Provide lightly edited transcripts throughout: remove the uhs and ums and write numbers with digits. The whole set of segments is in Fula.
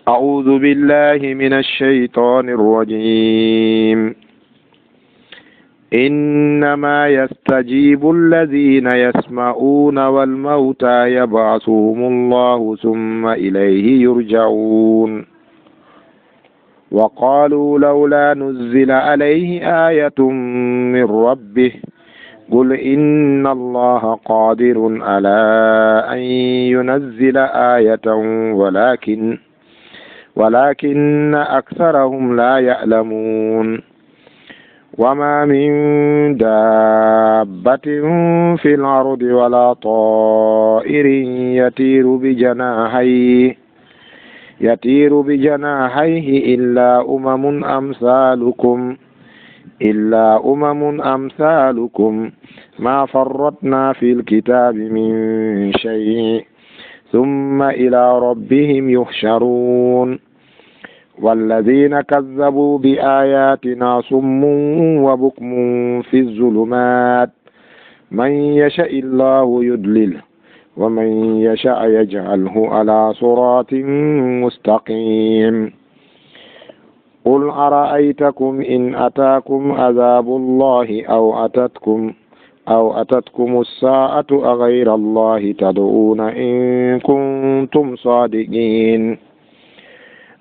أعوذ بالله من الشيطان الرجيم إنما يستجيب الذين يسمعون والموتى يبعثهم الله ثم إليه يرجعون وقالوا لولا نزل عليه آية من ربه قل إن الله قادر على أن ينزل آية ولكن أكثرهم لا يعلمون وما من دابة في الأرض ولا طائر يطير بجناحيه إلا أمم أمثالكم ما فرطنا في الكتاب من شيء ثم إلى ربهم يحشرون والذين كذبوا بآياتنا صم وبكم في الظلمات من يشاء الله يضلله ومن يشاء يجعله على صراط مستقيم قل أرأيتكم إن أتاكم عذاب الله أو أتتكم الساعة أغير الله تدعون إن كنتم صادقين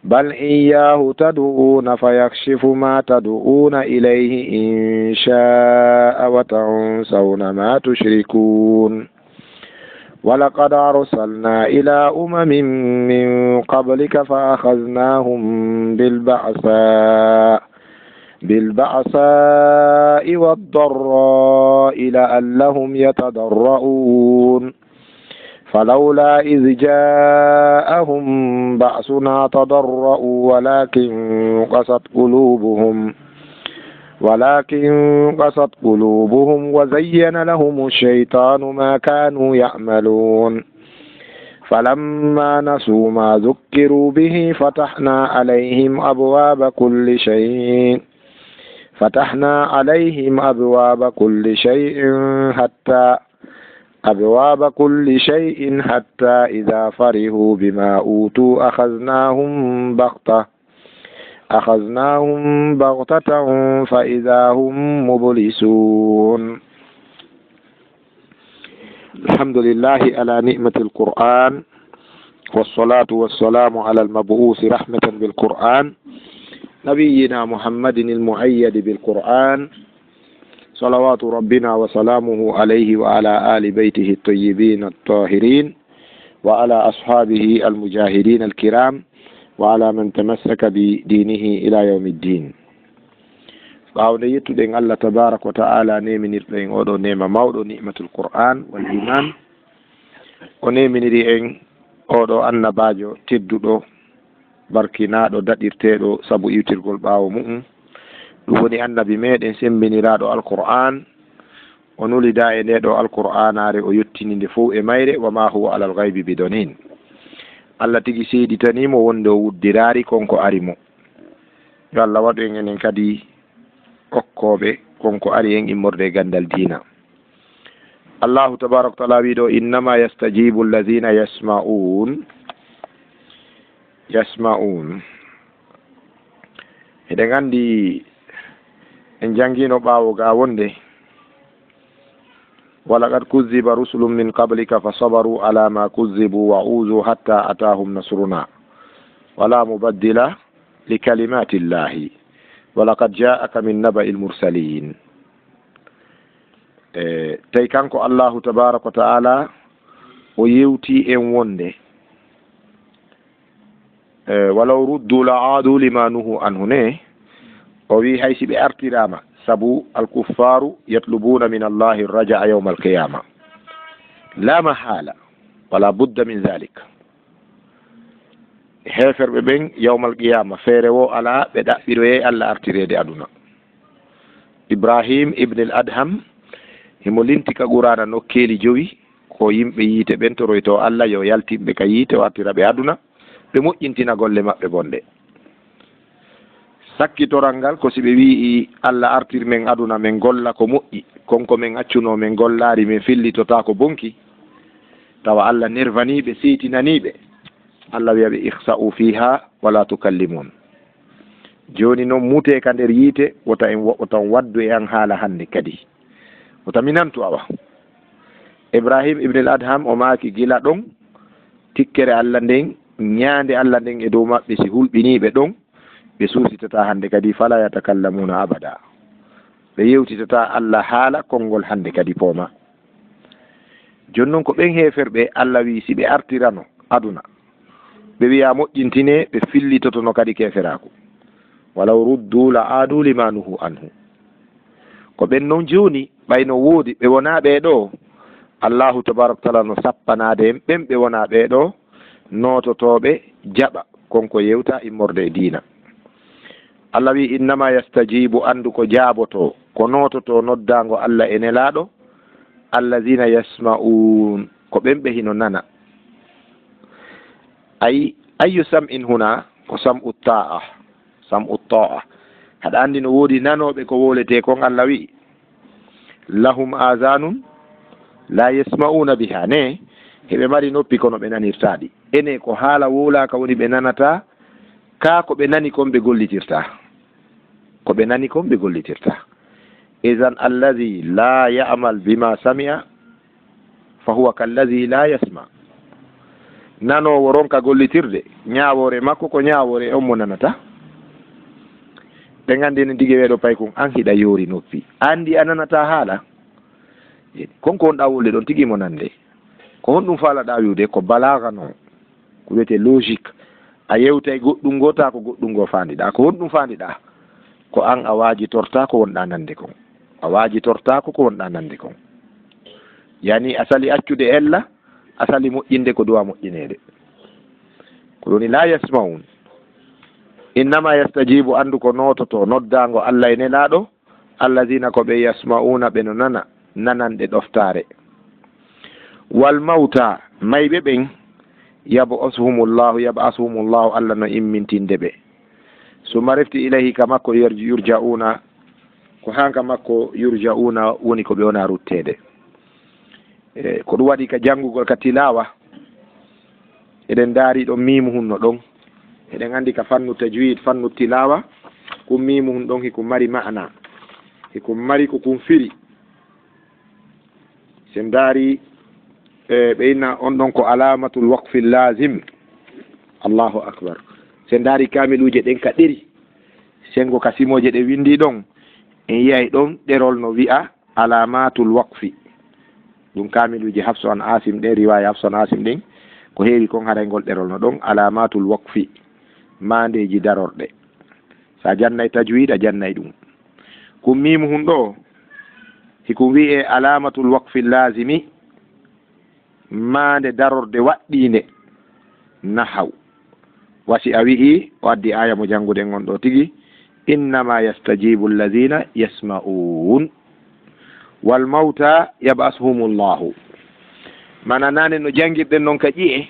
بل إياه تدعون فيكشف ما تدعون إليه إن شاء وتنسون ما تشركون ولقد أرسلنا إلى أمم من قبلك فأخذناهم بالبأساء والضراء لعلهم يتضرعون فلولا إذ جاءهم بأسنا تضرؤوا ولكن قست قلوبهم وزين لهم الشيطان ما كانوا يعملون فلما نسوا ما ذكروا به فتحنا عليهم أبواب كل شيء حتى إذا فرحوا بما أوتوا أخذناهم بغتة فإذا هم مبلسون الحمد لله على نعمة القرآن والصلاة والسلام على المبعوث رحمة بالقرآن نبينا محمد المؤيد بالقرآن صلوات ربنا وسلامه عليه وعلى آل بيته الطيبين الطاهرين وعلى أصحابه المجاهدين الكرام وعلى من تمسك بدينه إلى يوم الدين بعد يتدين الله تبارك وتعالى نيمنير دين أودو نيمة مودو نعمة القرآن والإيمان ونيمنير إن أودو النباجو تددو barkinaɗo daɗirteɗo sabu iwtirgol ɓaawo mu'um ɗum woni annabi meɗen sembiniraɗo alqur'an o nulida e ndeɗo alqur'anare o yettini nde fof e mayre wa ma huwa alal ghaibi bidonin Allah tigi seeɗitanimo wonde o wuddirari konko arimo yo Allah waɗu en enen kadi okkoɓe konko ari en immorde gandal dina Allahu tabaraka wa taala wiɗo innama yastajibu alladhina yasma'un eɗen andi en jangino ɓaawo ga wonde walaqad kuzziba rusulun min qablika fa sabaru ala ma kuzzibu wa uzu hatta atahum nasruna wala mubaddila li kalimati llahi walaqad ja'aka min naba'il mursalin tay kanko Allahu tabaraka wa ta'ala o yewti en wonde walaw ruddu la aadu lima nuhu anhu ne o wi haysi ɓe artirama sabu alkuffaru yatlubuna min allahi raja'a yawma alqiyama la mahala wala budda min dhalik heferɓe ɓen yawma alqiyama feere wo ala ɓe ɗaɓɓiroye Allah artirede aduna Ibrahim ibn al adham himo linti ka qur'ana nokkeli jowi ko yimɓe yiite ɓen toroyto Allah yo yaltinɓe ka yiite o artira ɓe aduna ɓe moƴƴintina golle maɓɓe bonde sakkitoral ngal ko si ɓe wii Allah artir men aduna men golla ko moƴƴi konko men accuno men gollari men fillitota ko bonki tawa Allah nervaniɓe seetinaniɓe Allah wiya ɓe ihsa'u fiha wala tukallimun. Joni noon mute ka nder yiite wotan waddu e an haala hande kadi wota minantu awa. Ibrahim ibn al-Adham o maaki gila ɗon tikkere Allah nden ñaande Allah nden e dow maɓɓe si hulɓiniɓe ɗon ɓe suusitata hande kadi fala yatakallamuna abada, ɓe yewtitata Allah haala konngol hande kadi pooma. Joni noon ko ɓen heferɓe Allah wi si ɓe artirano aduna ɓe wiya moƴƴintine ɓe fillitotono kadi keferaku, walaw ruddu la aadu lima nuhu anhu. Ko ɓen noon joni ɓayno woodi ɓe wona ɓeeɗo Allahu tabaraka taala no sappanade en ɓen ɓe wona ɓeeɗo nototoɓe jaɓa konko yewta immorde e diina. Allah wi innama yastajibu, andu ko jaaboto ko nototo noddago Allah e nelaɗo allazina yasma'un, ko ɓen ɓe hino nana. Ayyu sam'in huna ko sam'u ta'a, sam'u ta'a. Haɗa andi no woodi nanoɓe ko wolete kon. Allah wi lahum azanun la yasma'una biha, ne heɓe mari noppi kono ɓe nanirtaɗi. Ene ko haala wolaka woni ɓe nanata, ka ko ɓe nani kon ɓe gollitirta, ko ɓe nani kon ɓe gollitirta. Idan allazi la ya'mal bima sami'a fa huwa kallazi la yasma. Nanowo ronka gollitirde, ñawore makko ko ñawore on mo nanata. Ɓe gandi ne dige weeɗo pay kon an hiɗa yoori noppi, andi a nanata haala konko wonɗa wolde ɗon tigi mo nande. Ko honɗum faalaɗa wiwde ko balaga noon, ko wiyete logique. A yewtay goɗɗum gota ko goɗɗum go fandiɗa, ko honɗum fandiɗa ko an a waajitorta ko wonɗa nande kon, a waajitorta ko wonɗa nande kon. Yani a sali accude ella, a sali moƴƴinde ko duwa moƴƴinede. Ko woni la yasma'un. Innama yastajibu, andu ko nototo noddago Allah e nelaɗo allazina ko ɓe yasma'una ɓe no nana nananɗe ɗoftare. Wal mauta, mayɓe ɓen yab'asuhumullahu Allah no immintinde ɓe. Summa refti ilayhi ka makko yurja'una, ko hanka makko yurja'una woni ko ɓe wona ruttede. Ko ɗum waɗi ka janngugol ka tilawa eɗen daari ɗon mimu hunno ɗon, eɗen andi ka fannu tajwid, fannu tilawa, kum mimu hun ɗon hiko mari ma'ana, hiko mari ko kum firi. Sen daari ɓe inna on ɗon ko alamatul waqfi lazim. Allahu akbar. Sen daari kamiluje ɗen ka ɗeri, sengo ka simoje ɗe windi ɗon en yiyay ɗon ɗerol no wi'a alamatul waqfi. ɗum kamiluje Hafsu an Asim ɗe, riwaya Hafsu an Asim ɗin ko heewi kon haraygol ɗerol no ɗon alamatul waqfi, mandeji darorɗe. sa jannay tajwid a jannay ɗum. kum mimu hun ɗo hiko wi'e alamatul waqfi lazimi, mande darorde waɗɗinde nahaw. wasi a wi'i o addi aya mo jannguɗen on ɗo tigi, innama yastajibu allazina yasma'un wal mauta yab'asuhumullahu. mana nane no jangirɗen noon ka ƴi'e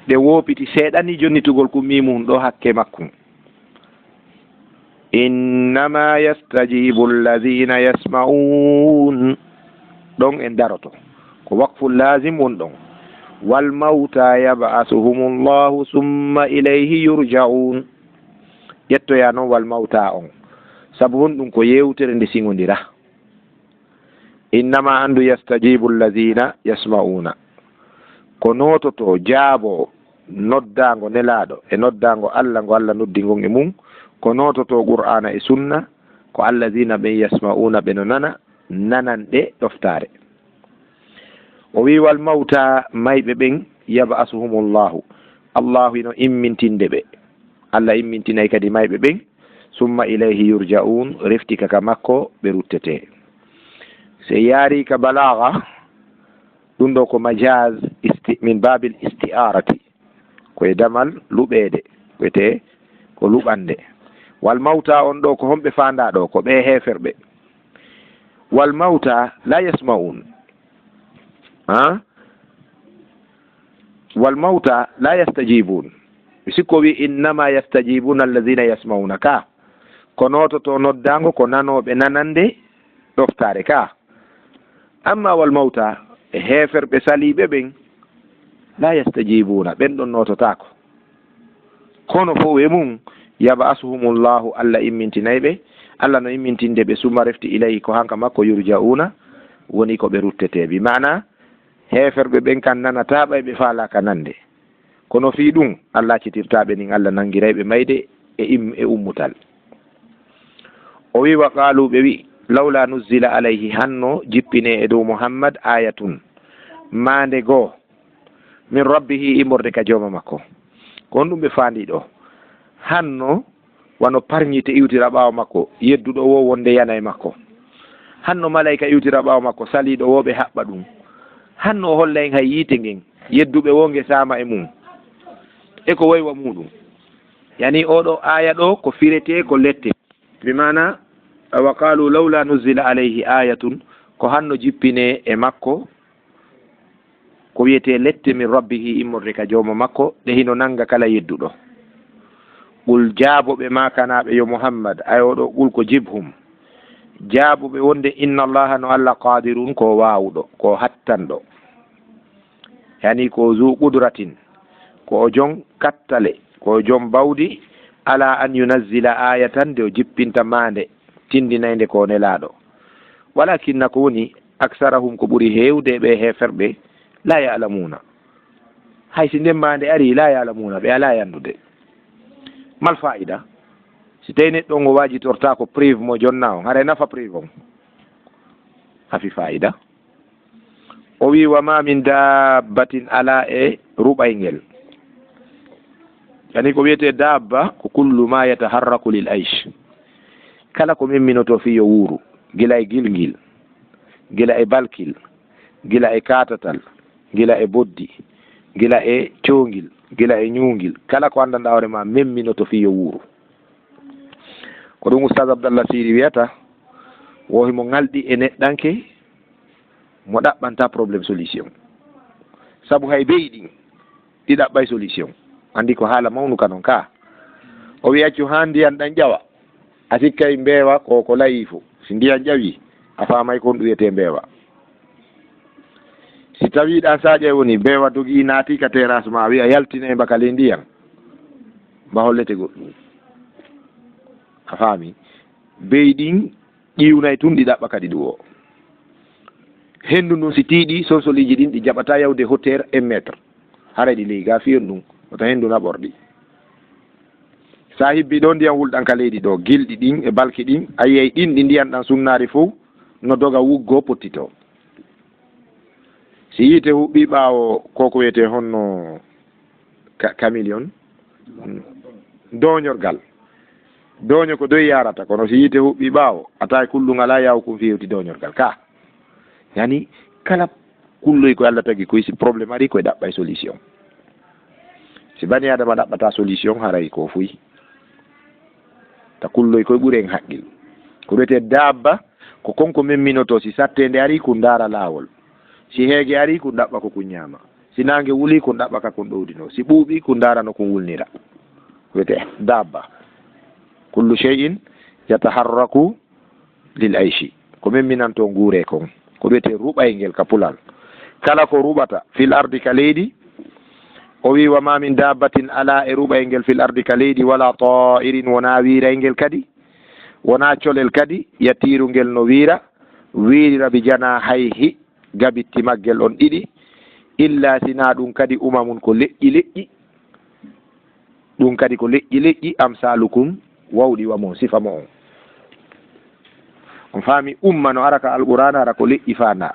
ɗe woopiti seeɗani jonnitugol kum mimu hun ɗo hakke makkum. innama yastajibu allazina yasma'un ɗon en daroto ko waqfu lazim won ɗon. wal mauta yab'asuhumullahu summa ilayhi yurja'un. ƴettoya noon wal mauta on, sabu hon ɗum ko yewtere nde siŋodira. innama andu yastajibu allazina yasma'una, ko nototo jaabo noddago nelaɗo e noddago Allah ngo Allah noddi ngon e mum, ko nototo qur'ana e sunna, ko allazina ɓen yasma'una ɓe no nana nananɗe ɗoftare. o wi wal mauta, mayɓe ɓen yab'asuhumullahu, Allahu ino immintinde ɓe, Allah immintinay kadi mayɓe ɓen. summa ilayhi yurja'un, reftika ka makko ɓe ruttete. se yaari ka balaga ɗum ɗo ko majaz min babil isti'arati, koye damal luɓede wiyete ko luɓande. wal mauta on ɗo ko homɓe fanda ɗo ko ɓe heferɓe. wal mauta la yasma'un, wal mauta la yastajibun. mi sikko wi innama yastajibuna allazina yasma'una ka ko nototo noddago ko nanoɓe nanande ɗoftare ka. amma wal mauta e heferɓe saliɓe ɓen la yastajibuna, ɓen ɗon nototako. kono fo we mum yab'asuhumullahu alla immintinayɓe Allah no immintinde ɓe summa refti ilayhi ko hanka makko yurja'una woni ko ɓe ruttete bi mana heferɓe ɓen kan nanataɓa ɓe faalaka nande kono fi ɗum Allah citirtaɓe nin Allah nangirayɓe mayde e ummutal o wi wa qalu ɓe wi lawla nuzzila alayhi hanno jippine e dow Muhammad ayatun mande goo min rabbihi immorde ka jooma makko kon ɗum ɓe faandi ɗo hanno wano parñite iwtira ɓaawo makko yedduɗo wo wonde yana e makko hanno malayika iwtira ɓaawo makko saliɗo wo ɓe haɓɓa ɗum hanno holla en hay yiite ngen yedduɓe wo nge sama e mum e ko woywa muɗum yani oɗo aya ɗo ko firete ko lette bi mana wa qalu lawla nuzila alayhi ayatun ko hanno jippine e makko ko wiyete lette min rabbihi immorde ka jooma makko ɗe hino nanga kala yedduɗo ɓul jaaboɓe makanaɓe yo Muhammad ay oɗo ɓul ko jibhum jaabuɓe wonde inna allaha no Allah qadirun ko wawuɗo ko hattanɗo yani ko zu qudratin ko jon kattale ko jon bawdi ala an yunazzila ayatan de o jippinta mande tindinayde ko nelaɗo walakinna ko woni aksarahum ko ɓuuri hewde ɓe heferɓe la ya'lamuna hay si ndemmande ari la ya'lamuna ɓe ala yandude mal fa'ida si tawi neɗɗo ngo wajitorta ko prive mo jonna on hara nafa prive on hafi fa'ida o wi wa ma min dabbatin ala e ruɓaygel yani ko wiyete dabba ko kullu ma yataharraku lil aish kala ko memminoto fiyo wuuru gila e gilgil gila e balkil gila e katatal gila e boddi gila e congil gila e ñungil kala ko andanɗa hoore ma memminoto fiyo wuuru ko ɗum oustad Abdallah Siri wiyata wohi mo ngalɗi e neɗɗanke mo ɗaɓɓanta probléme solution saabu hay beyɗi ɗi ɗaɓɓay solution andi ko haala mawnuka noon ka o wi accu ha ndiyan ɗan ƴawa a sikkay mbeewa ko layi fo si ndiyan ƴawi a faamay kon ɗum wiyete mbeewa si tawi ɗan saƴe woni mbeewa dogi naati ka terrasse ma wiya yaltine bakale ndiyan mba hollete goɗɗum a faami beyɗin ƴiwnay tun ɗi ɗaɓɓa kadi ɗum o hendu ndun si tiiɗi sosoliji ɗin ɗi jaɓata yawde hauteur 1 métre hara ɗi ley ga fiyon ɗum oto hendu naɓorɗi sa hibbi ɗo ndiyam wulɗan ka leydi ɗo gilɗi ɗin e balki ɗin a yiyay ɗin ɗi ndiyan ɗan sunnari fof no doga wuggo pottito si yiite huɓɓi ɓaawo koko wiyete honno camilion doñorgal doño ko doy yarata kono si yiite huɓɓi ɓaawo ata kullu ala yaw kum fewti doñorgal ka yani kala kulloy ko Allah tagi koy si probléme ari koye ɗaɓɓay solution si bani adama ɗaɓɓata solution haray ko fuy ta kulloy koye ɓuuren haqqil ko wiyete dabba ko konko memminoto si sattede ari ko ndaara laawol si heege ari ko ɗaɓɓa ko kun ñaama si nange wuli ko ɗaɓɓa ka kon ɗowdino si ɓuuɓi ko ndaarano kon wulnira wiyete dabba kullu shay'in yataharraku lil aishi ko memminanto nguure kon ko wiyete ruɓaygel ka pulal kala ko ruɓata fil ardi ka leydi o wi wa ma min dabbatin ala e ruɓaygel fil ardi ka leydi wala ta'irin wona wiiraygel kadi wona colel kadi yatiru ngel no wiirira bi jana hayhi gabitti maggel on ɗiɗi illa sina ɗum kadi umamun ko leƴƴi ɗum kadi ko leƴƴi amsalukum wawɗi wamo sifa mo on faami umma no ara ka alqur'ana ara ko leƴƴi fanda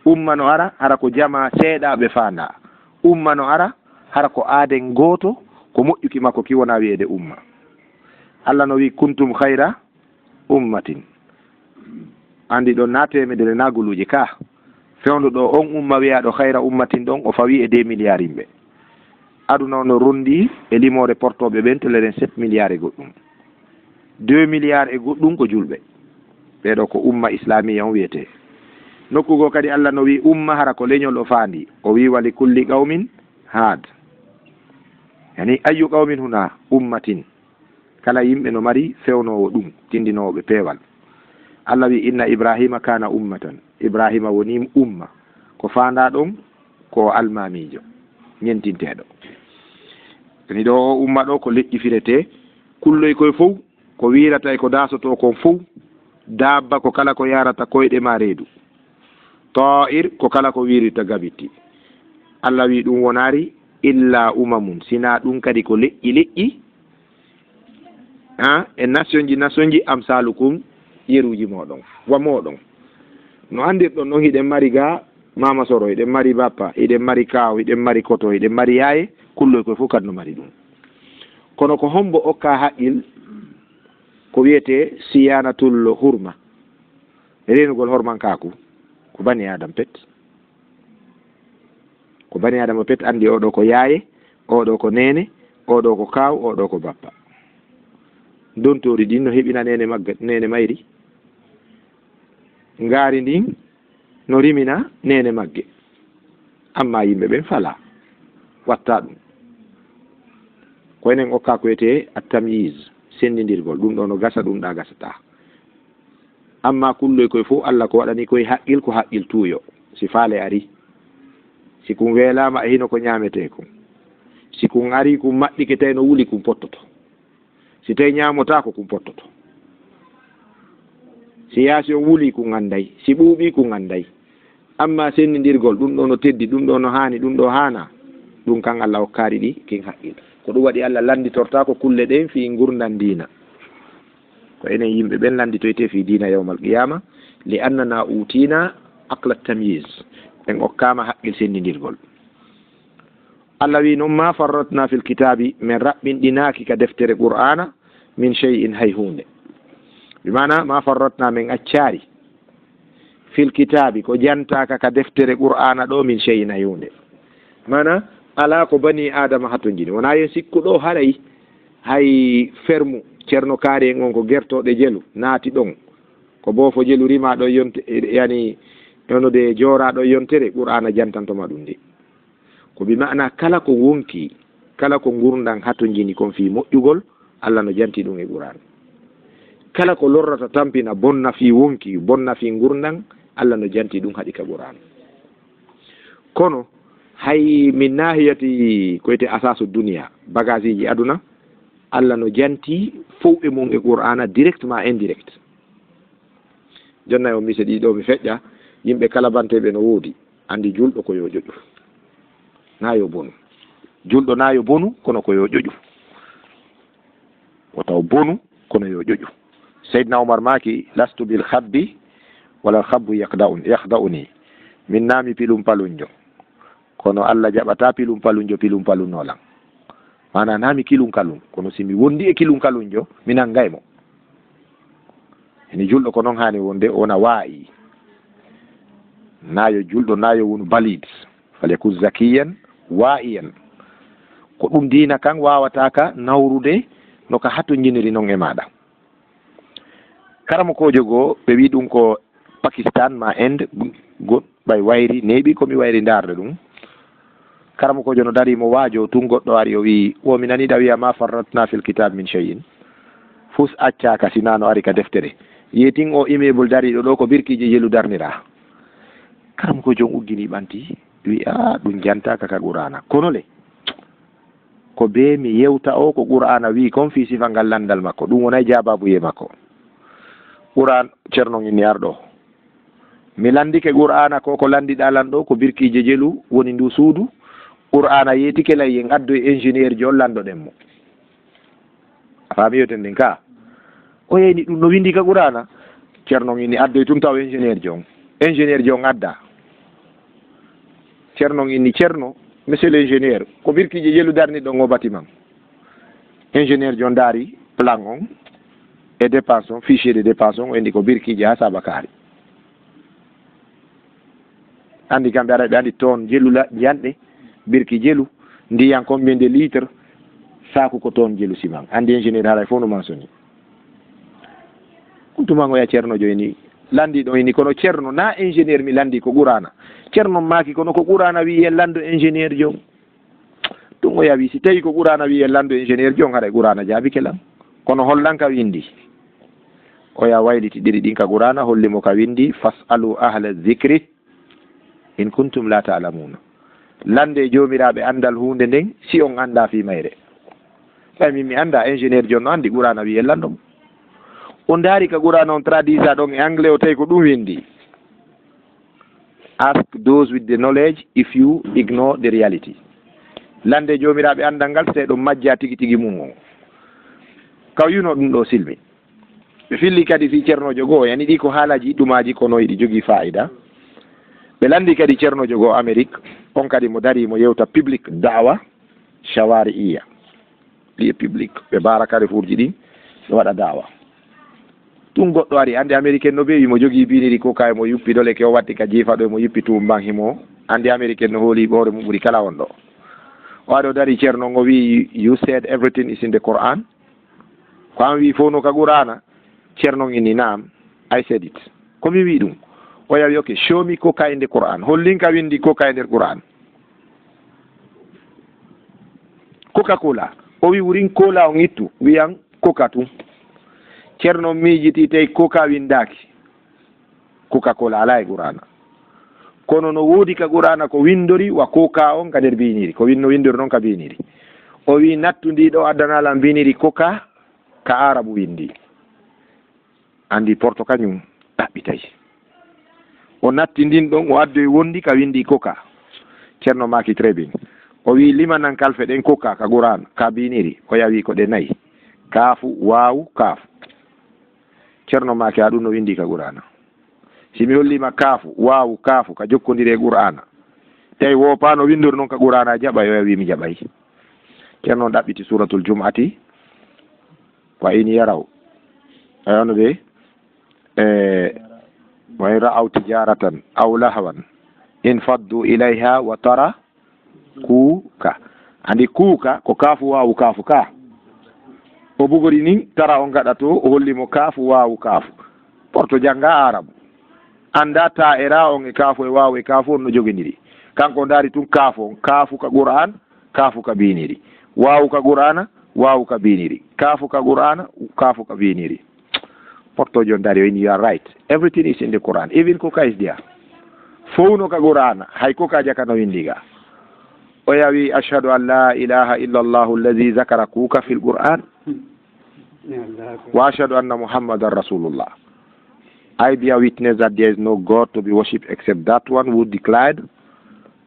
umma no ara ko jama seeɗaɓe fanda umma no ara hara ko aaden gooto ko moƴƴuki makko ki wona wi'ede umma Allah no wi kuntum khayra ummatin andi ɗon na temedere na guluji ka fewndo ɗo on umma wiyaɗo khayra ummatin ɗon o fawi e 2 milliards yimɓe aduna no rondi e limore portoɓe ɓen teleren 7 milliards e goɗɗum 2 milliards e goɗɗum ko julɓe ɓeɗo ko umma islamia on wiyete nokkugo kadi Allah no wi umma hara ko leñol o faandi o wi wali kulli qawmin haad yani ayu qawmin huna ummatin kala yimɓe no mari fewnowo ɗum tindinoɓe peewal Allah wi inna ibrahima kana ummatan ibrahima woni umma ko faanda ɗon ko almamijo ñentinteɗo ni ɗo umma ɗo ko leƴƴi firete kulloy koye fof ko wirata ko dasoto kon fof dabba ko kala ko yarata koyɗe ma reedu ta'ir ko kala ko wirita gabitti Allah wi ɗum wonari illa umamun sina ɗum kadi ko leƴƴi e nation ji amsalukum yeruji moɗon wa moɗon no andirɗon noon hiɗen mari ga mama soro hiɗen mari bappa hiɗen mari kaw hiɗen mari koto hiɗen mari yaye kulloy koye fof kadi no mari ɗum kono ko hombo okka haqqil ko wiyete siyanatul hurma renugol hormankaku ko bani adam pet ko bani adama pet andi oɗo ko yaaye oɗo ko nene oɗo ko kaw oɗo ko bappa dontori ɗin no heɓina nene mayri ngaari ndin no rimina nene magge amma yimɓe ɓen fala watta ɗum koynen okka ko wiyete at-tamyiz sendidirgol ɗum ɗo no gasa ɗum ɗa gasata amma kulloy koye fof Allah ko waɗani koye haqqil ko haqqil tuuyo si faale ari si kum weelama a hino ko ñamete ko si kum ari kum maɗɗike tawi no wuli kum pottoto si tawi ñamotako kum pottoto si yaasi o wuli kum anday si ɓuuɓi kum anday amma sendidirgol ɗum ɗo no teddi ɗum ɗo no hani ɗum ɗo hana ɗum kan Allah hokkari ɗi kin haqqil ko ɗum waɗi Allah landitorta ko kulle ɗen fi gurdan dina ko enen yimɓe ɓen landitoyte fi dina yawmal qiyama li annana utina aqla tamyiz en okkama haqqil sendidirgol Allah wi noon ma farratna fil kitabi min raɓɓinɗinaki ka deftere qur'ana min shay'in hay hunde bimana ma farratna min accari fil kitabi ko jantaka ka deftere qur'ana ɗo min shay'in hay hunde mana ala ko bani adama hatto jini wona yen sikku ɗo haray hay fermu ceerno kaari en on ko gertoɗe jelu naati ɗon ko boofo jelu rima ɗo yonte yani onude joraɗo yontere qur'ana jantantoma ɗum de ko bi mana kala ko wonki kala ko gurdan hatto jini kon fi moƴƴugol Allah no janti ɗum e qur'an kala ko lorrata tampina bonna fi wonki bonna fi gurdan Allah no janti ɗum haɗi ka qur'an kono hay min nahiyati koyte asasu duniya bagage ji aduna Allah no janti fof e mum e qur'ana directement indirect jonna o mise ɗiɗo mi feƴƴa yimɓe kala banteɓe no woodi andi julɗo ko yo ƴoƴu na yo bonu julɗo na yo bonu kono ko yo ƴoƴu o taw bonu kono yo ƴoƴu Seydina Omar maki lastu bil khabbi wala khabbu yakhda'uni min nami pilum palunjo kono Allah jaɓata pilum palunnolan mana nami kilum kalum kono simi wondi e kilum kalunjo mi nangaymo eni julɗo ko noon hani wonde wona waayi nayo julɗo nayo wonu balid falyaku zakiyan wa'iyan ko ɗum dina kan wawataka nawrude no ka hatto jiniri noon e maɗa karamo kojo goo ɓe wi ɗum ko Pakistan ma Inde ɓay wayri neeɓi komi wayri darde ɗum karamo kojo no darimo waajo tun goɗɗo ari o wi o mi nani ɗa wiya ma farratna fil kitab min shay'in fus accaka sinano ari ka deftere yetin o immeuble dariɗo ɗo ko birkiji jelu darnira karamo kojo uggini ɓanti wi a ɗum jantaka ka qur'ana kono le ko be mi yewta o ko qur'ana wi kon fi sifa ngal landal makko ɗum wonay jababuye makko qur'an ceerno inni arɗo mi landike qur'ana ko landiɗa lan ɗo ko birkiji jelu woni ndu suudu qur'ana yeetike lay en addo ingénieur jo landoɗen mo a faami yoten ndin ka o yeyni ɗum no windi ka qur'ana ceerno inni addoy tun taw ingénieur jon adda ceerno inni ceerno monsieur l'ingénieur ko birkiji jelu darni ɗon o bâtiment ingénieur jon daari plan on e dépense on fichier de dépense on endi ko birkiji ha Sabakari andi kamɓe ara ɓe andi toon jelu janɗe birki jelu ndiyan combien de litre saku ko toon jelu ciment andi ingénieur haray fof no mensoni ɗum tumango ya ceerno joyni landi ɗo ini kono ceerno na ingénieur mi landi ko qur'ana ceerno maki kono ko qur'ana wi en lando ingénieur jon ɗum o yawi si tawi ko qur'ana wi en lando ingénieur jon haɗa qur'ana jaabi kelam kono hollanka windi o ya wayliti ɗiɗi ɗin ka qur'ana hollimo ka windi fasalu ahla dhicri in kuntum la ta'lamuna lande jomiraɓe andal hunde nden si on anda fi mayre tawi min mi anda ingénieur jonno andi qur'ana wi ellanɗomo o daari ka qur'ana on tradisa ɗon e anglais o tawi ko ɗum windi. Ask those with the knowledge if you ignore the reality. Lande jomiraɓe andal ngal so ɗum majja tigi tigi mum on kaw yuno ɗum ɗo silmi ɓe filli kadi fi ceernojo goo yani ɗi ko haalaji ɗumaji kono yiɗi jogii fa'ida. ɓe landi kadi ceernojo goo Amérique on kadi mo dari mo yewta public dawa shawari iya ɗi public ɓe bara Carrefourji ɗi ɓe waɗa dawa ɗum goɗɗo ari andi américaine no ɓeewi mo jogii biniri ko kay mo yuppi dole ke o watti ka jiifa ɗo mo yuppi tumban himo andi américaine no hooli ɓoore mum ɓuri kala on ɗo o waɗo dari ceerno ngo wi you said everything is in the Quran ko an wi fof no ka qur'ana ceerno inni naam I said it ko mi wi ɗum o yawi ok show me coca in the Quran hollinka windi coca e nder Quran coca cola o wi wurin cola on ittu wiyan coca tum ceerno miijiti tawi coca windaki coca cola ala e qur'ana kono no woodi ka qur'ana ko windori wa coca on ka nder biniri ko no windori noon ka biniri o wi nattu ndi ɗo addanalam biniri coca ka arabu windi andi porto kañum ɗaɓɓitay o natti ndin ɗon o addoy wondi ka windi coca ceerno maki très bien o wi limanan kalfe ɗen coca ka qur'an ka biniri o yawi ko ɗe nayi kaafu waawu kaafu ceerno maki ha ɗum no windi ka qur'ana simi hollima kaafu waawu kaafu ka jokkodiri e qur'ana tawi wopano windori noon ka qur'ana jaɓa yo yawi mi jaɓay ceerno ɗaɓɓiti suratul jum'ati wa in yaraw ayano ɓe wa in ra'aw tijaratan aw lahwan in faddu ilayha wa tara kuuka andi kuuka ko kaafu waawu kaafu ka o bugori nin tara o gaɗa to o hollimo kaafu waawu kaafu porto jangga arabu anda ta era on e kaafu e waawu e kaafu on no joginiri kanko daari tun kaafu on kaafu ka qur'an kaafu ka biniri waawu ka qur'ana waawu ka biniri kaafu ka qur'ana kaafu ka biniri porto jon dari when you are right everything is in the Quran even coca is there fowno ka qur'ana hay coca jakano windiga o yawi ashhadu an la ilaha illa allahu alladhi zakara kuka fi l-Qur'an wa ashhadu anna muhammadan rasulullah I bear witness that there is no God to be worshipped except that one who declared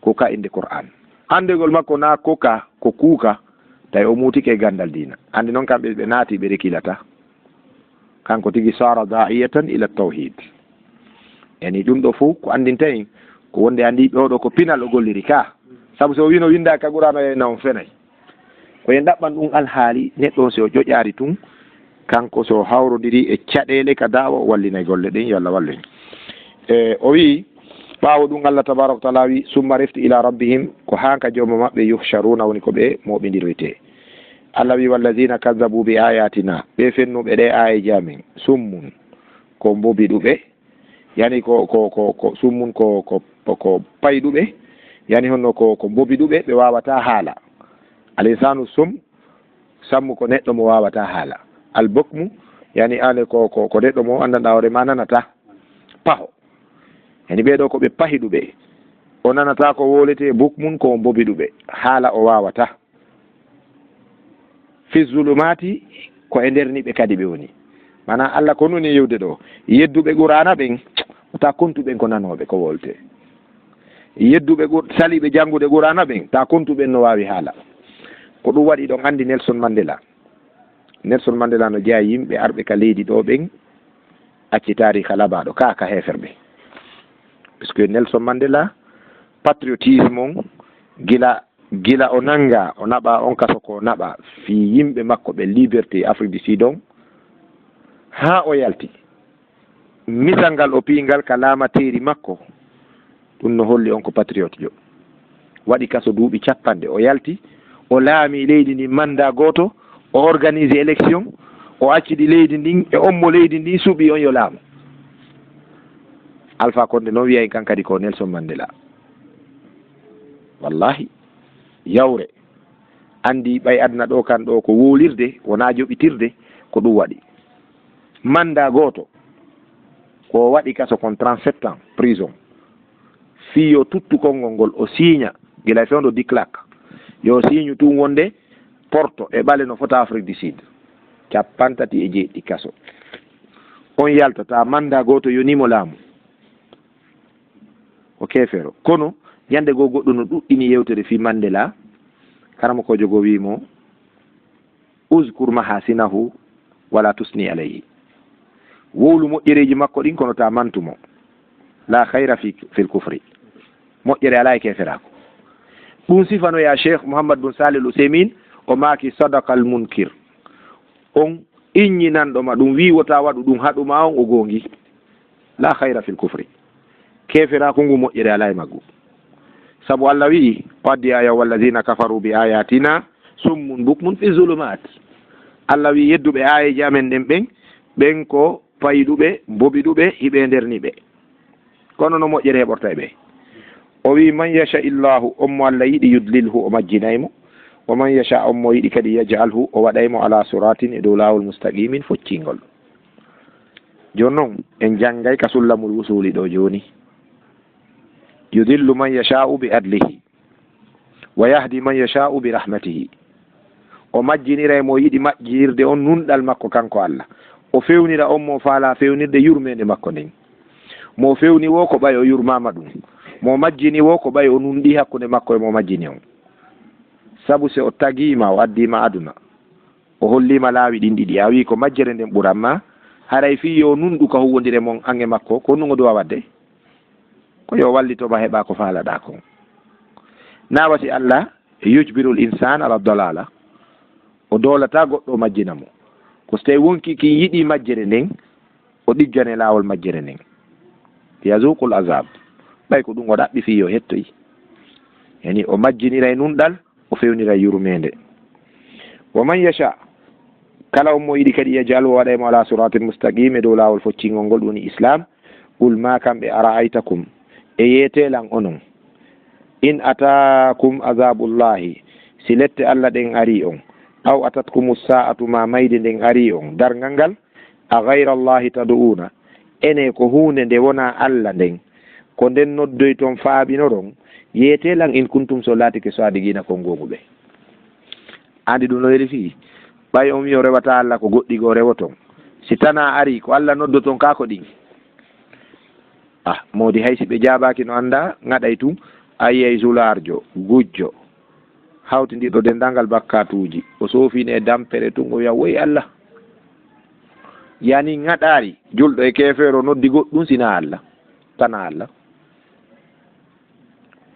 coca in the Quran andegol makko na coca ko kuka tawi o mutike gandal dina andi noon kamɓe ɓe naati ɓe rekilata kanko tigi sara da'iyatan ila tawhid yani ɗum ɗo fof ko andinta en ko wonde andi ɓeoɗo ko pinal o golliri ka sabu so wino winda ka qur'ana yeyna on fenay ko en ɗaɓɓan ɗum alhaali neɗɗo so o ƴoƴaari tun kanko so hawrodiri e caɗele ka daawa o wallinay golle ɗen yo Allah wallu en o wi ɓaawo ɗum Allah tabaraka wa taala wi summa refti ila rabbihim ko hanka jooma maɓɓe yuhsharuna woni ko ɓe moɓidiroyte Allah wi walladina kadabu bi ayatina ɓe fennuɓe ɗe aya jamin summun ko mbobiɗuɓe yani ko summun ko payɗuɓe yani honno ko mbobiɗuɓe ɓe wawata haala alinsanu sum sammu ko neɗɗo mo wawata haala albokmu yani ane ko neɗɗo mo andanɗa hoore ma nanata paho yani ɓeɗo ko ɓe pahiɗuɓe o nanata ko wolete bukmun ko mbobiɗuɓe haala o wawata fi zulumati ko e nder niɓe kadi ɓe woni mana Allah ko nuni yewde ɗo yedduɓe qur'ana ɓen ta kontuɓen ko nanoɓe ko wolte yedduɓe saliɓe janngude qur'ana ɓen ta kontuɓen no wawi haala ko ɗum waɗi ɗon andi Nelson Mandela no jeeya yimɓe arɓe ka leydi ɗo ɓen acci tariha labaɗo ka heferɓe puisque Nelson Mandela patriotisme on gila o nanga o naɓa on kaso ko naɓa fi yimɓe makko ɓe liberté Afrique du Sud on ha o yalti misal ngal o piingal ka laamateri makko ɗum no holli on ko patriote jo waɗi kaso duuɓi 50 o yalti o laami leydi ndin manda goto o organise élection o accidi leydi ndin e ommo leydi ndin suuɓi on yo laamu Alpha Condé noon wiya en kankadi ko Nelson Mandela wallahi yawre andi ɓay aduna ɗo kan ɗo ko wolirde wona joɓitirde ko ɗum waɗi manda goto ko waɗi kaso kon 37 ans prison fiyo tuttu konngol ngol o signa gila fewndo Diklak yo siñu tun wonde Porto e ɓale no fota Afrique du Sud 37 kaso on yaltata manda goto yonimo laamu o kefero kono yande go goɗɗo no ɗuɗɗini yewtere fi Mandela karama ko jogo wimo uzkur mahasinahu wala tusni alayhi wowlu moƴƴereji makko ɗin kono ta mantumo la khayra fil kufri moƴƴere ala e keferako ɗum sifano ya Cheikh Mouhammad bun Salih Al Uthaymin o maaki sadaqa al munkir on inñinanɗoma ɗum wiwota waɗu ɗum haɗuma on o gongi la khayra fil kufri keferako ngu moƴƴere ala e maggu sabu Allah wi'i waddi aya walladina kafaru bi ayatina summun bukmun fi zulumat Allah wi yedduɓe ayeji amen ɗen ɓen ko payɗuɓe bobiɗuɓe hiɓe nderniɓe kono no moƴƴere heɓorta e ɓe o wi man yasha illahu on mo Allah yiɗi yudlilhu o majjinaymo wa man yasha on mo yiɗi kadi yajalhu o waɗaymo ala suratin e dow lawol mustaqimin foccingol joni noon en janggay ka sullamul wusuli ɗo joni yudillu man yasha'u bi adlihi wa yahdi man yasha'u bi rahmatihi o majjinira mo yiɗi majjirde on nunɗal makko kanko Allah o fewnira on mo faala fewnirde yurmede makko nden mo fewni wo ko ɓay o yurmama ɗum mo majjini wo ko ɓay o nunɗi hakkude makko e mo majjini on sabu se o tagima o addima aduna o hollima laawi ɗin ɗiɗi a wi ko majjere nden ɓuranma haray fi yo nunɗu ka huwodire mon ange makko ko nugo duwa wadde ko yo wallitoma heɓa ko faalaɗa kon na wasi Allah yujbiru l insan ala dalala o doolata goɗɗo majjina mo ko so tawi wonki ki yiɗi majjere nden o ɗiggjane laawol majjere nden yazuqul azab ɓay ko ɗum o ɗaɓɓi fi yo hettoyi yani o majjinira e nunɗal o fewnira e yurmede wa man yasha kala on mo yiɗi kadi yajal o waɗaymo ala siratin mustaqim e dow laawol foccingol ngol ɗum woni islam qul ma kamɓe ara'aytakum e yeetelan onon in atakum azabullahi si lette Allah ɗen ari on aw atatkum sa'atu ma mayde nden ari on dargal ngal a gayra allahi tadu'una ene ko hunde nde wona Allah nden ko nden noddoy toon faaɓinoron yeetelan in kuntum so laatike sadigina kon gonguɓe andi ɗum no weli fi ɓay on wi o rewata Allah ko goɗɗi go rewoton si tana ari ko Allah noddoton kako ɗin modi haysi ɓe jaɓaki no anda gaɗay tum a yiyay zularjo gujjo hawtidiɗo dendagal bakkatuji o sofine e dampere tun o wiya woyi Allah yani gaɗari julɗo e kefero noddi goɗɗum sina Allah tana Allah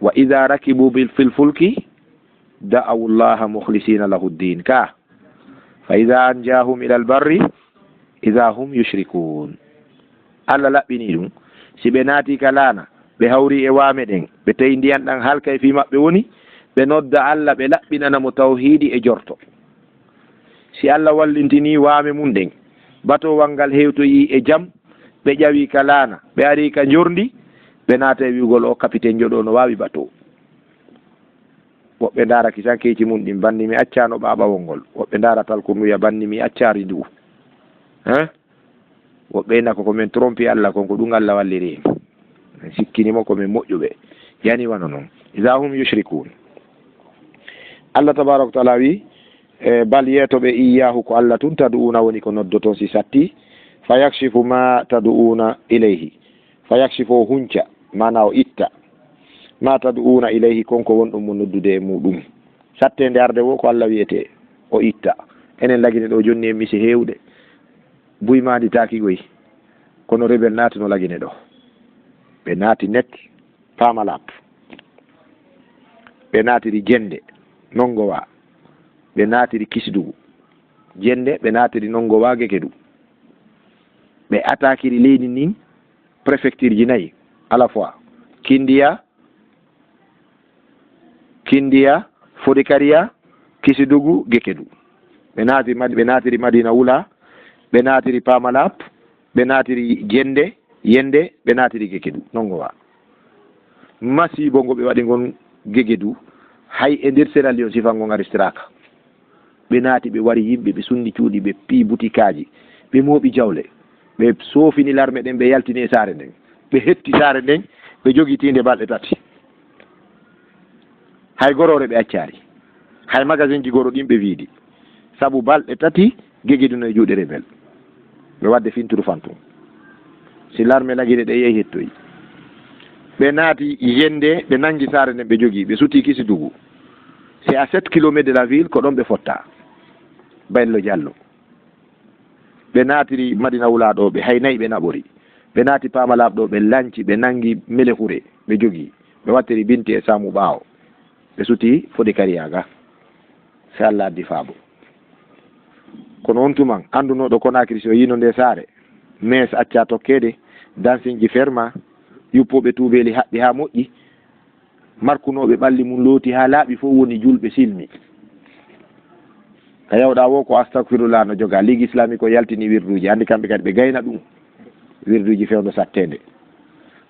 wa ida rakibu fil fulki da'awu llaha mukhlisina lahu ddin ka fa ida anjahum ila albarri ida hum yushrikun Allah laɓɓini ɗum si ɓe naati ka laana ɓe hawri e waame ɗen ɓe tawi ndiyan ɗan halkay fi maɓɓe woni ɓe nodda Allah ɓe laɓɓinanamo tawhidi e jorto si Allah wallintini waame mum ɗen batowal ngal hewtoyi e jam ɓe ƴawi ka laana ɓe ari ka jorndi ɓe naata e wiugol o capitaine joɗo no wawi bateau woɓɓe daraki tan keeci mum ɗin banni mi accano ɓaɓawol ngol woɓɓe daratal ko wiya banni mi accari ndu woɓɓe nako komin trompi Allah kon ko ɗum Allah walliri en sikkinimo komin moƴƴuɓe yani wano noon iza hum yushrikun Allah tabaraka wa taala wi bal yeetoɓe iyahu ko Allah tun tadu'una woni ko noddoton si satti fa yakshifu ma tadu'una ilayhi fa yakshifu o hunca mana o itta ma tadu'una ilayhi konko wonɗum mo noddude e muɗum sattede arde wo ko Allah wiyete o itta enen lagine ɗo jonni en misi hewɗe buymadi takigoy kono rebel naati no lagine ɗo ɓe naati net pamalap ɓe naatiri jende nongowa ɓe naatiri kisdugu jende ɓe naatiri nongowa gekedu ɓe attaquiri leydi ndin préfecture ji nayyi à la fois kindiya fodikaria kisidugu gekedu ɓe naatiri madina wula ɓe naatiri pamalap ɓe naatiri yende ɓe naatiri gekedu nongowa masibo ngo ɓe waɗi gon gegedu hay e nder Sierra Leone sifango ngaristiraka ɓe naati ɓe wari yimɓe ɓe sundi cuuɗi ɓe pii butikaji ɓe mooɓi jawle ɓe soofini larme ɗen ɓe yaltini e saare nden ɓe hetti saare nden ɓe jogitinde balɗe tati hay gorore ɓe accari hay magasin ji goro ɗin ɓe wiidi sabu balɗe tati gegiduno e juuɗe rebel ɓe wadde fintudu fantum si l'armée lagine ɗe yehi hettoyi ɓe naati yende ɓe nangi saare nden ɓe jogii ɓe suti kisi dugu c'est à 7 kilomètres de la ville ko ɗon ɓe fotta Baylo Diallo ɓe naatiri Madina Wulaɗo ɓe hay nayi ɓe naɓori ɓe naati Pamalab ɗo ɓe lanci ɓe nangi Mele Hure ɓe jogii ɓe wattiri Binti e Samu ɓaawo ɓe suti Fodi Kariyaga so Allah addi faabo kono on tuman anndunoɗo Conakry so yino nde saare mes acca tokkede dansinji ferma yuppoɓe tuubeli haɓɓi ha moƴƴi markunoɓe ɓalli mum looti ha laaɓi fof woni julɓe silmi ka yawɗa wo ko astahfirullah no joga ligue islamique o yaltini wirduji handi kamɓe kadi ɓe gayna ɗum wirduji fewdo sattede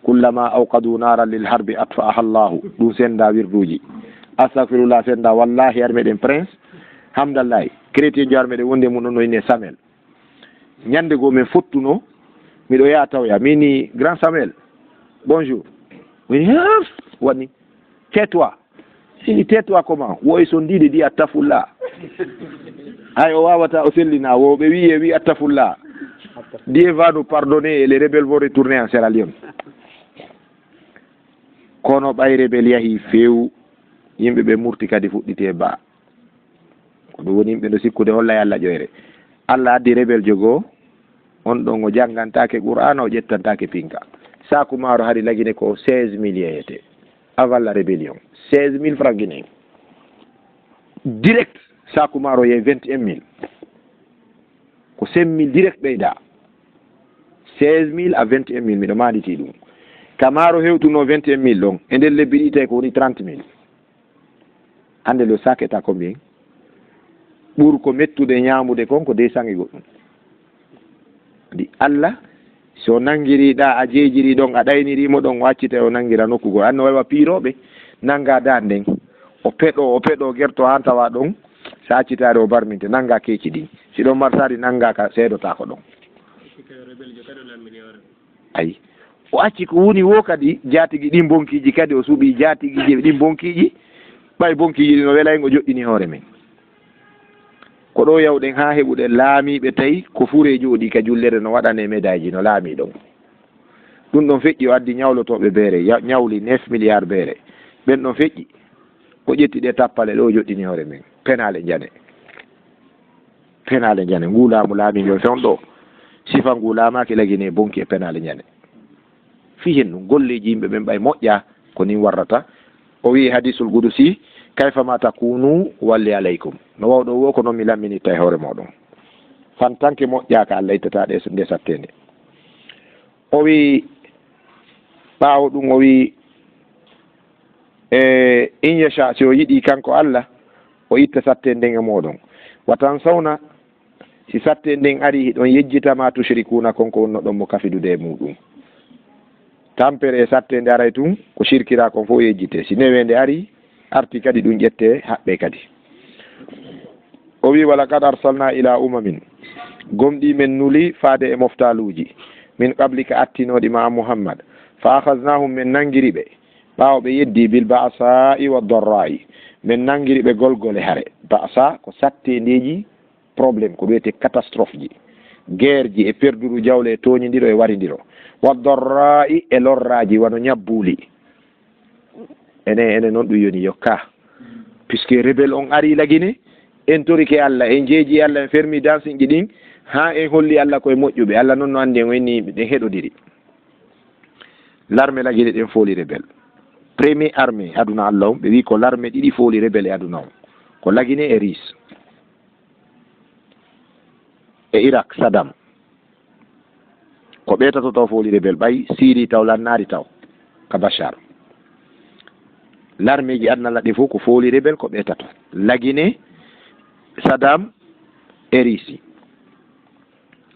kullama awqadu naran lil harbi atfa'aha llahu ɗum senda wirduji astahfirullah senda wallahi ar meɗen prince hamdallahi chrétien jo ar meɗen wonde mum ɗon no ine Samuel ñande goo min fottuno miɗo yaha tawya mini grand Samuel bonjour wani tais-toi sini tais-toi comment woy so ndiɗe di attafulla hay o wawata o sellina wo ɓe wi attafulla Dieu va nous pardonner et les rebelles vont retourner en Sierra Leone kono ɓay rebel yahi few yimɓe ɓe murti kadi fuɗɗite ba ko ɗum woni yimɓe no sikkude holla e Allah ƴoyre Allah addi rebel jogo on ɗon o janggantake Qur'ana o ƴettantake pinka saku maaro hari lagine ko 16 000 yeyete avant la rébellion 16 000 francs guinéen direct saku maaro yey 21 000 ko 5 000 direct ɓeyda 16 000 à 21 000 miɗo maanditi ɗum ka maaro hewtuno 21 000 ɗon e nder lebbi ɗi tawi ko woni 30 000 hande le sac est à combien ɓuur ko mettude ñaamude kon ko 200 e goɗɗum di Allah so nangiriɗa a jeejiri ɗon a ɗaynirimo ɗon waccita o nangira nokkugol anno wawa piiroɓe nanga dan nden o peɗo gerto han tawa ɗon sa accitare o barminte nanga keeci ɗin si ɗon marsari nanga ka seedotako ɗon ayi o acci ko woni wo kadi jaatigui ɗin bonkiji kadi o suuɓi jaatigui ɗin bonkiji ɓay bonkiji ɗi no welaygo joƴƴini hoore men ko ɗo yawɗen ha heɓuɗen laamiɓe tawi ko fure jooɗi ka jullere no waɗane médaille ji no laami ɗon ɗum ɗon feƴƴi o addi ñawlotoɓe beere ñawli 9 milliards beere ɓen ɗon feƴƴi ko ƴettiɗe tappale ɗo joɗɗini hoore men penale jane nguulamu laamigo fewn ɗo sifa nguulamaki lagine bonki e penale jane fi hen ɗum golleji yimɓe ɓen ɓay moƴƴa ko nin warrata o wi hadisul qudusi kayfa ma takunu walli aleykum no wawɗo wo ko noon mi lamminitta e hoore moɗon fan tanke moƴƴaka Allah ittataɗe nde sattende o wi ɓaawo ɗum o wi in yasha si o yiɗi kanko Allah o itta sattende nden e moɗon watan sawna si sattende nden ari hiɗon yejjitama tushrikuna konko wonno ɗon mo kafidude e muɗum tampere e sattende aray tun ko shirkira kon fof yejjite si newende ari arti kadi ɗum ƴette haɓɓe kadi o wi wala kad arsalna ila umamin gomɗi men nuli faade e moftaluji min qablika attinoɗi ma Muhammad fa akhadnahum min nangiri ɓe ɓawo ɓe yeddi bil ba'sa'i wa darra'i min nangiri ɓe golgole hare ba'sa ko sattendeji probléme ko wiyete catastrophe ji guerre ji e perduru jawle e toñidiro e waridiro wa darra'i e lorraji wano ñabbuli ene noon ɗum yoni yokka puisque rebelle on ari lagine en torike Allah en jeeji Allah en fermi dansinji ɗin ha en holli Allah koye moƴƴuɓe Allah noon no andi en wenni ɗen heɗodiri l'armée lagine ɗen fooli rebelle premier armée aduna Allah ɓe wi ko l'armée ɗiɗi fooli rebelle e aduna ko lagine e ris e Irak Saddam ko ɓeetato taw fooli rebelle ɓay Syrie taw lannari taw ka Bachar l'armée ji aduna ɗi fof ko fooli rebelle ko ɓeetato lagine Saddam e Russie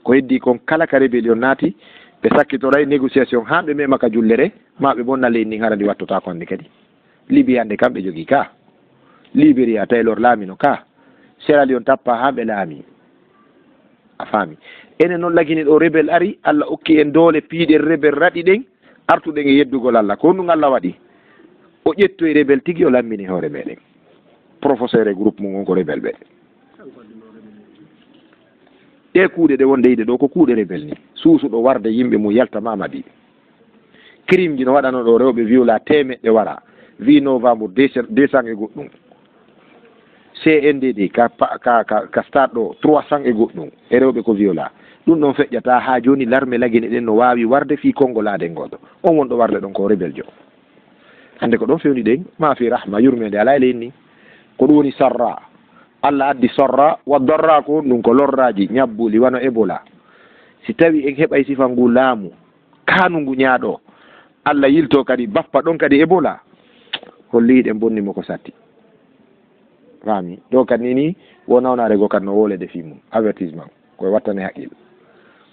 ko heddi kon kala ka rébellion naati ɓe sakkitoray négociation ha ɓe mema ka jullere ma ɓe bonna leydi ndin hara ndi wattota ko hande kadi Libye hande kamɓe jogui ka Libéria Taylor laamino ka Sierra Leone tappa ha ɓe laami a faami enen noon lagine ɗo rebelle ari Allah okki en doole piiɗen rebelle raɗi ɗen artuɗen e yeddugol Allah ko ɗum Allah waɗi o ƴettoye rebel tigi o lammini hoore meɗen professeur e groupe mum on ko rebel ɓe ɗe kuuɗe ɗe wonde yiide ɗo ko kuuɗe rebel ni suusuɗo warde yimɓe mum yalta mamadi crime ji no waɗano ɗo rewɓe viola temeɗɗe wara wi novembre 200 e goɗɗum CNDD ka stade ɗo 300 e goɗɗum e rewɓe ko viola ɗum ɗon feƴƴata ha joni larme lagine ɗen no wawi warde fi kongolade ngoɗo on wonɗo warde ɗon ko rebel jo hande ko ɗon fewni ɗen ma fi rahma yurmede ala e leyni ko ɗum woni sarra Allah addi sarra wa darra ko ɗum ko lorraji ñabbuli wano Ebola si tawi en heɓay sifa ngu laamu kanu ngu ñaaɗo Allah yilto kadi bappa ɗon kadi Ebola holliɗen bonnimo ko satti fami ɗo kadi ni wo nawnare go kadi no wolede fi mum avertissement koye wattane haqqille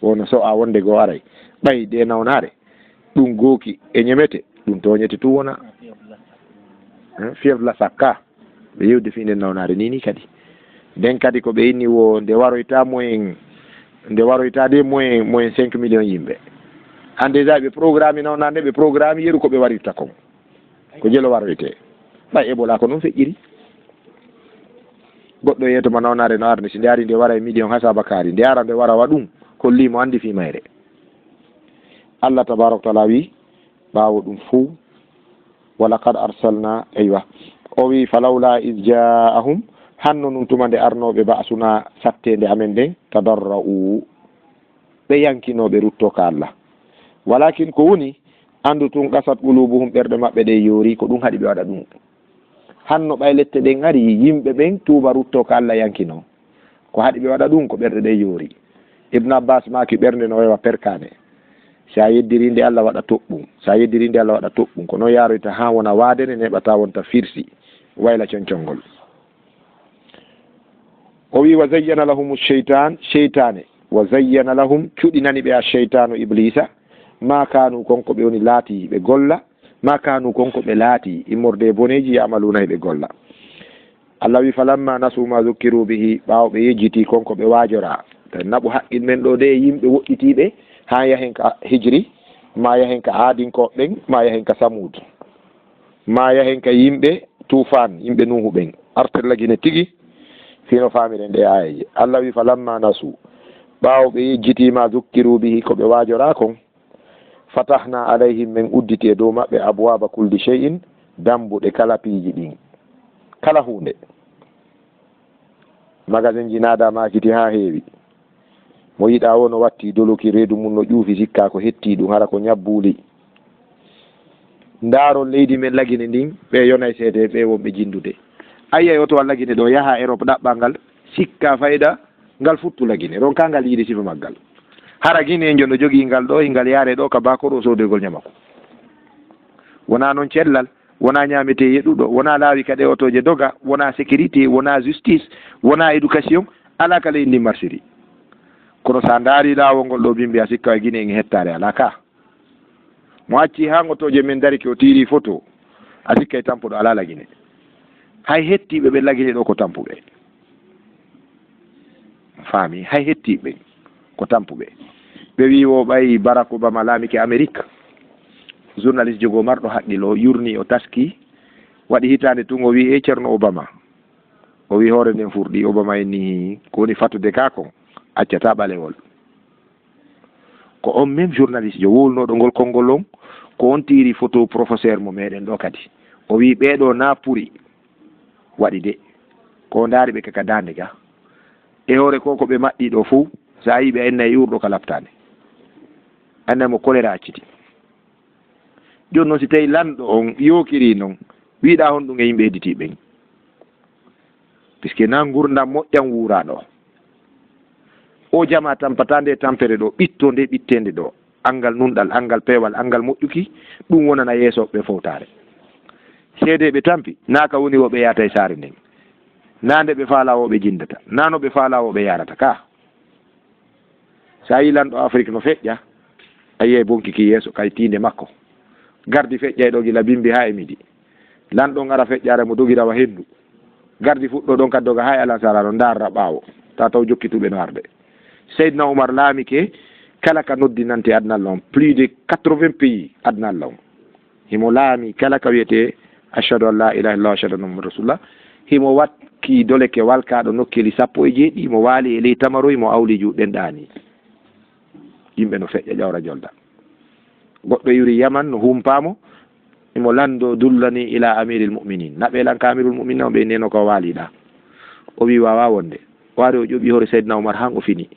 wono so a wonde go aray ɓay de nawnare ɗum gooki e ñemete ɗum toñete tu wona fièvre la sakka ɓe yewde fi nden nawnare ni kadi nden kadi ko ɓe inni wo nde waroyta de moyen 5 millions yimɓe hande déjà ɓe programme nawnade ɓe programme yeru ko ɓe warirta kon ko jelo waroyte ɓay Ebola ko noon feƴƴiri goɗɗo yeytoma nawnare no arde si nde ari nde wara e million ha Sabakari nde ara nde wara wa ɗum kollimo andi fi mayre Allah tabaraka wa taala wi ɓawo ɗum fou walaqad arsalna aywa o wi falawla is jaahum hanno num tuma nde arnoɓe ba'suna sattede amen ɗen tadarra'u ɓe yankinoɓe rutto ka Allah walakin ko woni andu tun qasat qulubuhum ɓerɗe maɓɓe ɗe yoori ko ɗum haɗi ɓe waɗa ɗum hanno ɓay lette ɗen ari yimɓe ɓen tuuba rutto ka Allah yankino ko haɗi ɓe waɗa ɗum ko ɓerɗe ɗe yoori Ibn Abbas maki ɓernde no wewa perkane sa yeddirinde Allah waɗa toɓɓum sa yeddirinde Allah waɗa toɓɓum ko noon yaroyta ha wona waadene neɓata wonta firsi wayla concongol o wi wa zayyana lahum cheytane wa zayyana lahum cuɗinani ɓe a cheytanu iblisa ma kanu konko ɓe woni laati ɓe golla ma kanu konko ɓe laati immorde boneji yamaluna heɓe golla Allah wi falamma nasu ma zukkiru bihi ɓawo ɓe yejjiti konko ɓe waajora ta naɓu haqqil men ɗo de yimɓe woɗɗitiɓe ha yahen ka hijri ma yahen ka aadinkoɓe ɓen ma yahen ka samud ma yahen ka yimɓe tufan yimɓe nuhu ɓen artellagine tigi fino famiren ɗe ayaji Allah wi falamma nasu ɓawo ɓe yejjitima zukkiru bihi ko ɓe waajora kon fatahna alayhim min udditi e dow maɓɓe abwaba kulli shay'in dambuɗe kala piiji ɗin kala hunde magasin ji naada makiti ha heewi mo yiɗa wo no watti doluki reedu mum no ƴuufi sikka ko hetti ɗum hara ko ñabbuli ndaaro leydi men lagine ndin ɓe yonay seede ɓe wonɓe jindude ayiyay oto wa lagine ɗo yaha Europe ɗaɓɓal ngal sikka fayda ngal futtu lagine ron ka ngal yiide sifa maggal hara guine jon no jogii ngal ɗo ngal yaare ɗo ka bakoro sodogol ñamako wona noon cellal wona ñamete yeɗuɗo wona laawi kadi otoje doga wona sécurité wona justice wona éducation ala kala indi marsiri kono sa ndaari laawol ngol ɗo bimbi a sikka e guine en hettare ala ka mo acci ha otoje men dariki o tiiri photo a sikka e tampuɗo ala lagine hay hettiɓe ɓe lagine ɗo ko tampuɓe faami hay hettiɓe ko tampuɓe ɓe wi o ɓayi Barack Obama laamike Amérique journaliste jogo marɗo haqqil o yurni o taski waɗi hitande tun o wi e ceerno Obama o wi hoore nden furɗi Obama en ni ko woni fatude ka kon accata ɓalewol ko on même journaliste jo wolnoɗo ngol konngol on ko on tiiri photo professeur mo meɗen ɗo kadi o wi ɓeɗo na puri waɗi de ko ndaari ɓe kaka dande ga e hoore ko ɓe maɗɗi ɗo fof sa yi ɓe ennayi yurɗo ka laftane annay mo choléra acciti joni noon si tawi lanɗo on yokiri noon wiɗa hon ɗum e yimɓe hedditiɓen puisque na gurdam moƴƴam wuraɗo o jama tampata nde tampere ɗo ɓitto nde ɓittende ɗo angal nunɗal angal peewal angal moƴƴuki ɗum wonana yeesoɓe fowtare seede ɓe tampi naka woni woɓe yata e saare nden na nde ɓe faala woɓe jindata nano ɓe faala woɓe yarata ka sa yi lanɗo Afrique no feƴƴa a yiyay bonkiki yeeso kay tinde makko gardi feƴƴay ɗo gila bimbi ha e midi lanɗo ngara feƴƴare mo dogirawa hendu gardi fuɗɗo ɗon kadi doga ha e alansara no darra ɓaawo ta taw jokkituɓe no arde Seydina Oumar laamike kala ka noddinante adnallah on plus de 80 pays adnallah on himo laami kala ka wiyete ashhadu an la ilaha illallah ashhadu anna muhammadu rasulullah himo wakki doleke walkaɗo nokkeli 17 mo waali e ley tamaroy mo awli juuɗen ɗani yimɓe no feƴƴa ƴawra jolda goɗɗo yuri yaman no humpamo imo lando dullani ila amiril mu'minin naɓe lanka amirul mu'minin o ɓe neno ko waaliɗa o wi wawa wonde wari o ƴoɓi hoore seydna oumar han o fini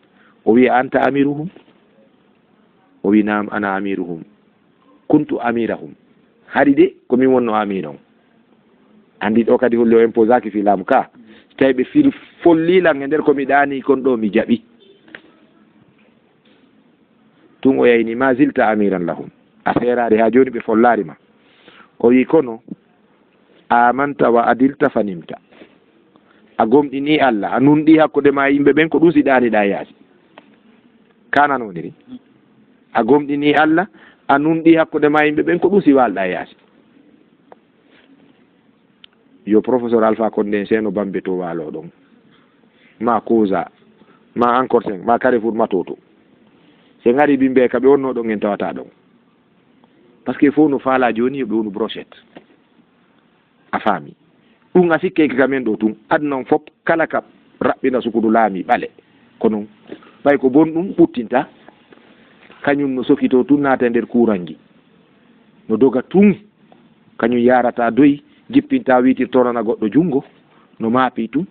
o wi anta amiruhum o wi nam ana amiruhum kuntu amirahum haɗi de komin wonno amir on andi ɗo kadi holli o imposaki fi laamu ka tawi ɓe fil follilan e nder komi ɗani kon ɗo mi jaɓi tun o yayni ma zilta amiran lahum a feerade ha joni ɓe follarima o wi kono amanta wa adilta fanimta a gomɗini Allah a nunɗi hakkude ma yimɓe ɓen ko ɗum siɗaniɗa yaasi kananodiri a gomɗini Allah a nunɗi hakkude ma yimɓe ɓen ko ɗum si walɗa yaasi yo professeur Alpha Condé seno bambe to walo ɗon ma Kosa ma encore 5 ma Carrefour ma toto se ngari bimɓe ka ɓe wonno ɗon en tawata ɗon par ce que fof no faala joni yoɓe wonu brochette a faami ɗum a sikkeke kamen ɗo tun aduna on fof kala ka raɓɓina sukudu laami ɓale ko noon ɓay ko bon ɗum ɓuttinta kañum no sokito tun naata nder kurangi no doga tun kañum yarata doyi jippinta witirtonana goɗɗo jungo no maapi tun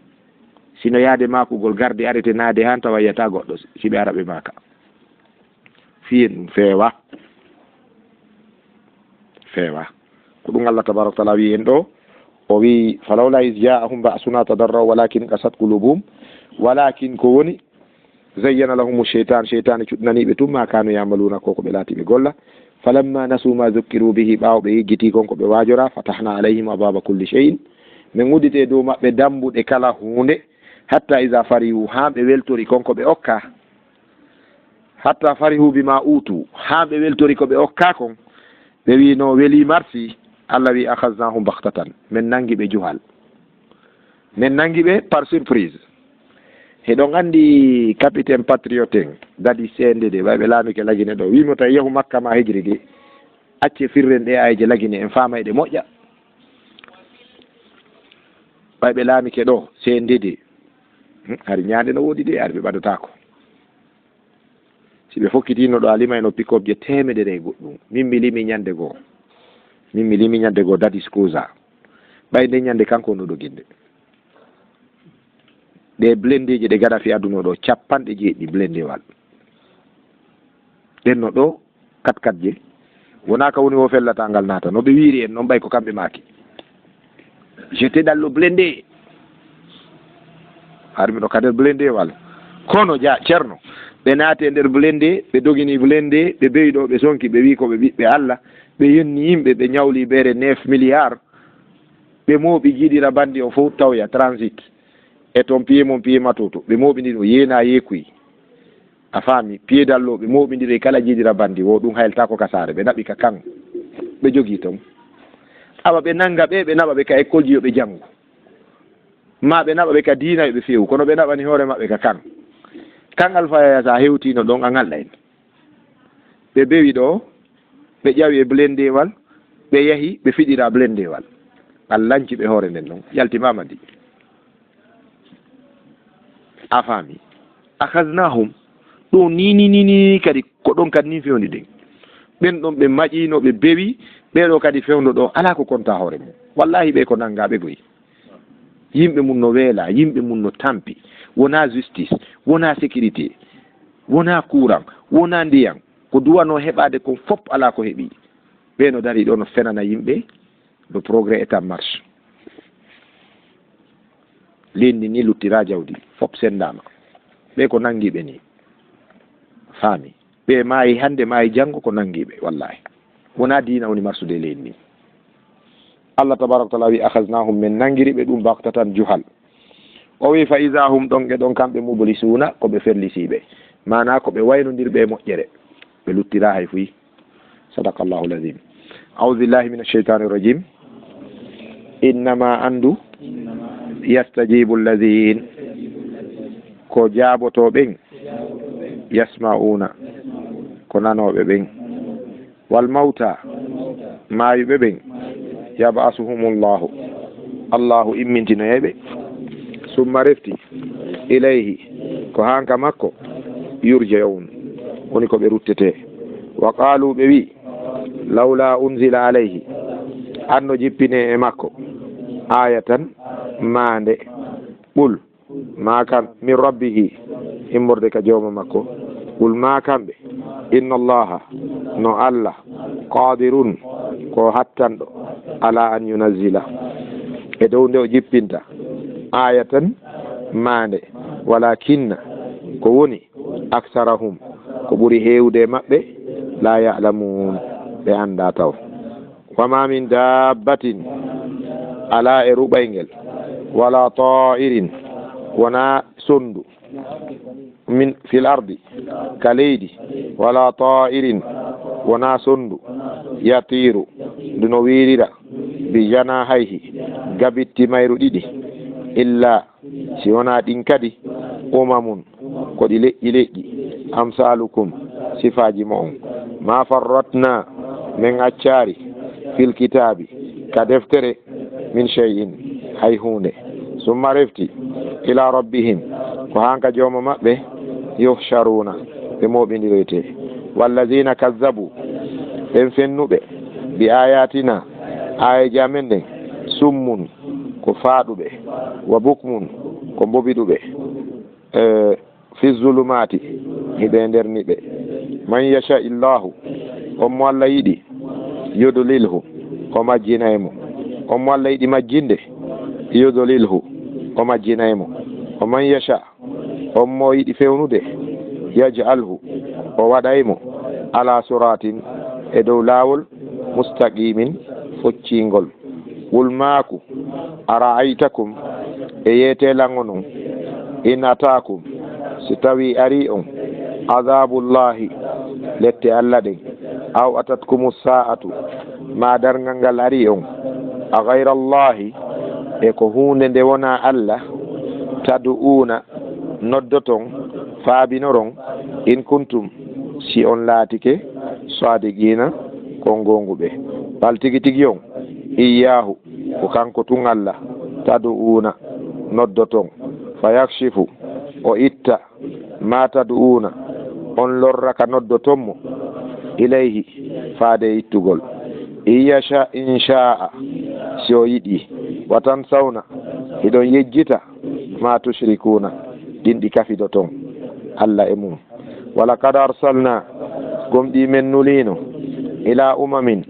sino yaade makugol garde arete naade han tawa yiyata goɗɗo siɓe araɓe maka fiyen ɗum feewa ko ɗum Allah tabaraka taala wi en ɗo o wi falawla is jaahum ba'suna tadarraw walakin qasat qulubuhum walakin ko woni zayyana lahum cheytan cuɗnaniɓe tum ma kanu yamaluna ko ɓe laati ɓe golla falamma nasu ma zukkiru bihi ɓawo ɓe yejjiti kon ko ɓe wajora fatahna alayhim ababa kulli cheyin min uddite dow maɓɓe dambuɗe kala hunde hatta isa farihu ha ɓe weltori kon ko ɓe okka hatta farihu bima utu ha ɓe weltori ko ɓe okka kon ɓe wi no weeli marsi Allah wi akhadnahum bakhtatan min nangi ɓe juhal min nangi ɓe par surprise heɗon andi capitaine patriote en dadi sende de ɓayɓe laamike lagine ɗo wimo tawi yeehu makka ma hijri de acce firren ɗe ayje lagine en famayɗe moƴƴa ɓayɓe laamike ɗo sende de hari ñaande no woodi de ari ɓe ɓadatako si ɓe fokkitino ɗo a limay no pick-up je 100 goɗɗum min mi limi ñande goo dadis Kosa ɓay nde ñande kanko no doginde ɗe blendeji ɗe gaɗa fi aduna ɗo 90 blendewal ɗenno ɗo 4x4 je wona ka woni wo fellata ngal naata no ɓe wiiri en noon ɓay ko kamɓe maaki jeté ɗallo blende har miɗo ka nder blendewal kono ceerno ɓe naate nder blende ɓe dogini blende ɓe bewi ɗo ɓe sonki ɓe wi koɓe ɓiɓɓe Allah ɓe yonni yimɓe ɓe ñawli beere 9 milliards ɓe mooɓi jiiɗira bandi o fof tawya transit e toon piye mon piye matoto ɓe mooɓidi ɗo yeena yeekuyi a faami piye dallo ɓe mooɓidiro e kala jiiɗira bandi wo ɗum haylta ko kasare ɓe naɓi ka kan ɓe jogii toon awa ɓe nanga ɓe naɓa ɓe ka école ji yo ɓe janngu ma ɓe naɓa ɓe ka diina yo ɓe feewu kono ɓe naɓani hoore maɓɓe ka kan Alpha Yaya sa hewtino ɗon a ngalɗa en ɓe bewi ɗo ɓe ƴawi e blendewal ɓe yahi ɓe fiɗira blendewal allanci ɓe hoore nden ɗon yaltimama di a faami akhadnahum ɗo ni kadi ko ɗon kadi ni fewndi ɗen ɓen ɗon ɓe maƴino ɓe bewi ɓeɗo kadi fewndo ɗo ala ko konta hoore mum wallahi ɓe ko nangaɓe goyi yimɓe mum no weela yimɓe mum no tampi wona justice wona sécurité wona courant wona ndiyam ko duwano heɓade kon fop ala ko heeɓi ɓe no dari ɗo no fenana yimɓe le progrès est en marche leydi ni luttira jawdi fop sendama ɓe ko nangiɓe ni faami ɓe maayi hande maayi janngo ko nangiɓe wallahi wona diina woni marsude leydi ni Allah tabaraka taala wi akhadnahum min nangiri ɓe ɗum baktatan juhal o wi fa isa hum ɗon e ɗon kamɓe mublisuna ko ɓe ferlisiɓe mana ko ɓe waynodirɓe moƴƴere ɓe luttira hay fuyi sadakallahu lazim a'udhu billahi minash shaitani rajim innama andu yastajibu alladhin ko jaaboto ɓen yasma'una ko nanoɓe ɓen wal mauta mayuɓe ɓen yab'asuhumullahu allahu immintinoyeɓe summa refti ilayhi ko hanka makko yurja'un woni ko ɓe ruttete wa qalu ɓe wi lawla unzila alayhi anno jippine e makko ayatan mande ɓul ma kam min rabbihi immorde ka jawma makko ɓul ma kamɓe inna allaha no allah qadirun ko hattanɗo ala an yunazzila e dow nde o jippinta ayatan mande walakinna ko woni aksarahum ko ɓuri hewde maɓɓe la ya'lamun ɓe anda taw wama min dabbatin ala e ruɓaygel wala ta'irin wona sondu min fil ardi ka leydi wala ta'irin wona sondu yatiru nduno wirira bi janahayhi gabitti mayru ɗiɗi illa si wona ɗin kadi umamun ko ɗi leƴƴi leƴƴi amsalukum sifaji mo on ma farratna min accari fil kitabi ka deftere min shay'in hay hunde summa refti ila rabbihim ko hanka jawma maɓɓe yuhsharuna ɓe moɓidirete wallazina kazzabu ɓen fennuɓe bi ayatina ayaji amen ɗen summun ko faaɗuɓe wa bukmun ko mbobiɗuɓe fi zulumati hiɓe nderniɓe man yasha illahu on mo Allah yiɗi yudlilhu o majjinaymo on mo Allah yiɗi majjinde yudlilhu o majjinaymo o man yasha on mo yiɗi fewnude yaj'alhu o waɗaymo ala suratin e dow laawol mustaqimin foccingol wulmaku ara'aytakum e yeetelango non in atakum si tawi ari on azabullahi lette Allah ɗen aw atatkumu sa'atu ma dargal ngal ari on a gayrallahi e ko hunde nde wona Allah tadu'una noddoton faabinoron in kuntum si on laatike sadiqina kon gonguɓe bal tigi tigi on iyahu ko kanko tun Allah tadu'una noddoton fa yakshifu o itta ma tadu'una on lorra ka noddotonmo ilayhi faade ittugol iyasha insha'a si o yiɗi watan sawna iɗon yejjita ma tushrikuna ɗinɗi kafido ton Allah e mum wala kad arsalna gomɗi men nulino ila umamin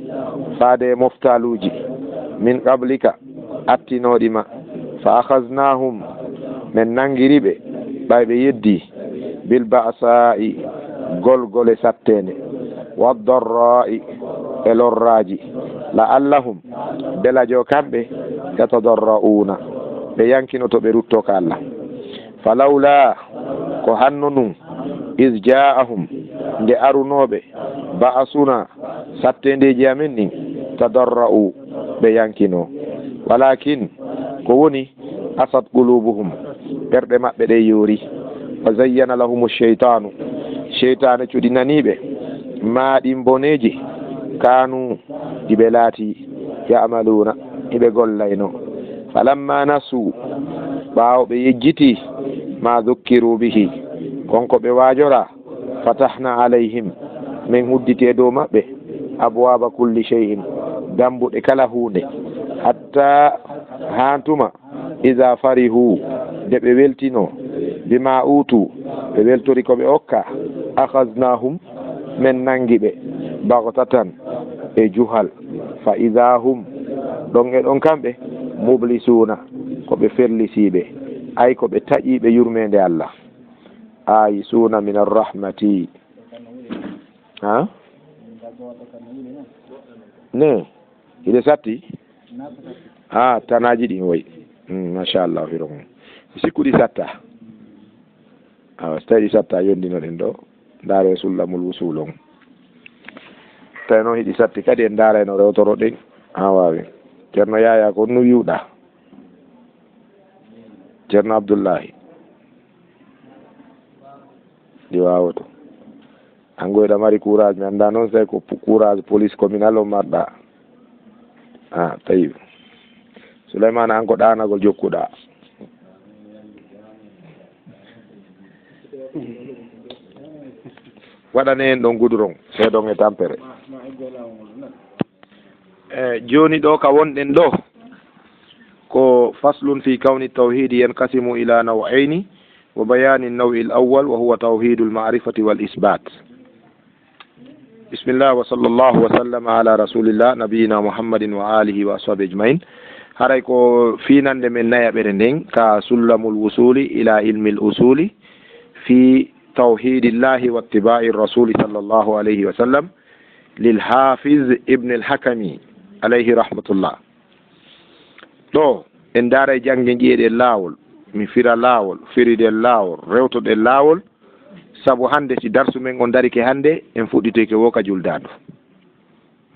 faade moftaluji min qablika attinoɗima fa akhaznahum men nangiriɓe ɓayɓe yeddi bil ba'sa'i golgole sattende waddarra'i e lorraji la'allahum belajo kamɓe yatadarra'una ɓe yankinoto ɓe rutto ka Allah falawla ko hanno nun is ja'ahum nde arunoɓe ba'asuna sattendeji amen ɗin tadarra'u ɓe yankino walakin ko woni asat qulubuhum ɓerɗe maɓɓe ɗe yoori wa zayyana lahum sheytanu sheytane cuɗinaniɓe maɗin boneji kanu ɗiɓe laati ya'maluna iɓe gollayno falamma nasu ɓawo ɓe yejjiti ma dhukkiru bihi konko ɓe wajora fatahna alayhim min huddite dow maɓɓe abwaba kulli shay'in dambuɗe kala hunde hatta hantuma iza farihu nde ɓe weltino bima utu ɓe weltori ko ɓe okka akhaznahum men nangi ɓe baghtatan e juhal fa iza hum ɗon e ɗon kamɓe mublisuna ko ɓe ferlisiɓe ay ko ɓe taƴiɓe yurmede Allah ayisuna min arrahmati ha ne hiɗe satti ha tanaji ɗin woy machallah hiro mum sikkuɗi satta awa so tawi ɗi satta yondino ɗen ɗo ndaaro sullamul wusul on tawi noon hiɗi satti kadi en ndaarayno rewtoro ɗen ha wawi ceerno yaya ko nu wiwɗa ceerno abdoullahi ɗi wawoto an goyɗa mari courage mi anda noon say ko courage police communal o marɗa طيب سليمان أنكو دانا قول جوكو دا waɗane en ɗon goudron seeɗon e tampere joni ɗo ka wonɗen ɗo ko faslun fi kawni tawhidi yanqasimu ila naw'ayni wa bayani an-naw'i al-awwal wa huwa tawhidu al-ma'rifati wal isbat. Bismillah wa sallallahu wa sallama ala rasulillah nabiyina muhammadin wa alihi wa ashabihi ajmain. Haray ko finande men nayaɓere nden ka sullamul wusuli ila ilmi al-usuli fi توحيد الله واتباع الرسول صلى الله عليه وسلم للحافظ ابن الحكمي عليه رحمة الله. دو en daara jangge jiyeɗe laawol mi fira laawol firide laawol rewtoɗe laawol sabu hande si darsu men on darike hande en fuɗɗiteke wo ka juldaɗo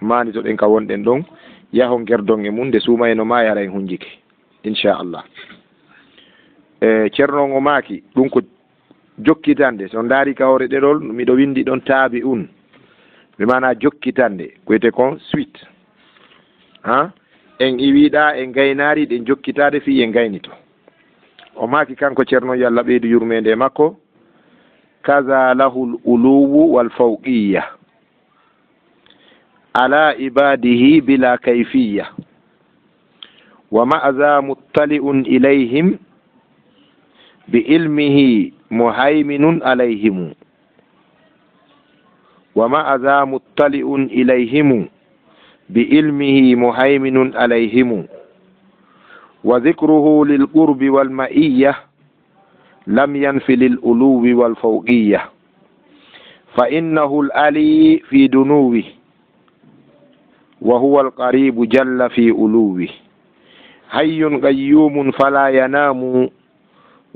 mani to ɗen ka wonɗen ɗon yaho gerdon e mum nde suuma eno ma yara en hunjike inchallah. Ceerno o maaki ɗum ko jokkitande so ndaari kawre ɗeɗol miɗo windi ɗon taabi un mi mana jokkitande koyte kon suite en iwiɗa en gaynaari ɗen jokkitade fi en gaynito o maaki kanko ceerno yallah ɓeydu yurmede makko kaza lahul uluwu wal fawqiya ala ibadihi bila kayfiya wa ma'za muttali'un ilayhim بعلمه مهيمن عليهم ومع ذا مطلع إليهم بعلمه مهيمن عليهم وذكره للقرب والمئية لم ينف للألو والفوقية فإنه الألي في دنوه وهو القريب جل في ألوه حي قيوم فلا ينام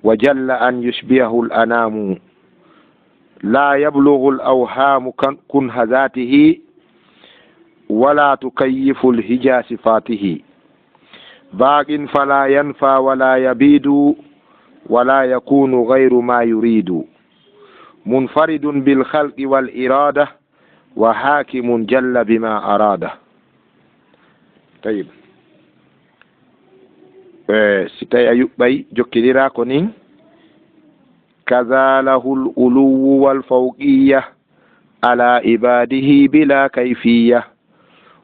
وجل أن يشبهه الأنام لا يبلغ الأوهام كنه ذاته ولا تكيف الهجا صفاته باق فلا ينفى ولا يبيد ولا يكون غير ما يريد منفرد بالخلق والإرادة وحاكم جل بما أراده. طيب si tawi a yuɓɓay jokkidira ko nin kaza lahul uluwu wal fawqiya ala ibadihi bila kayfiya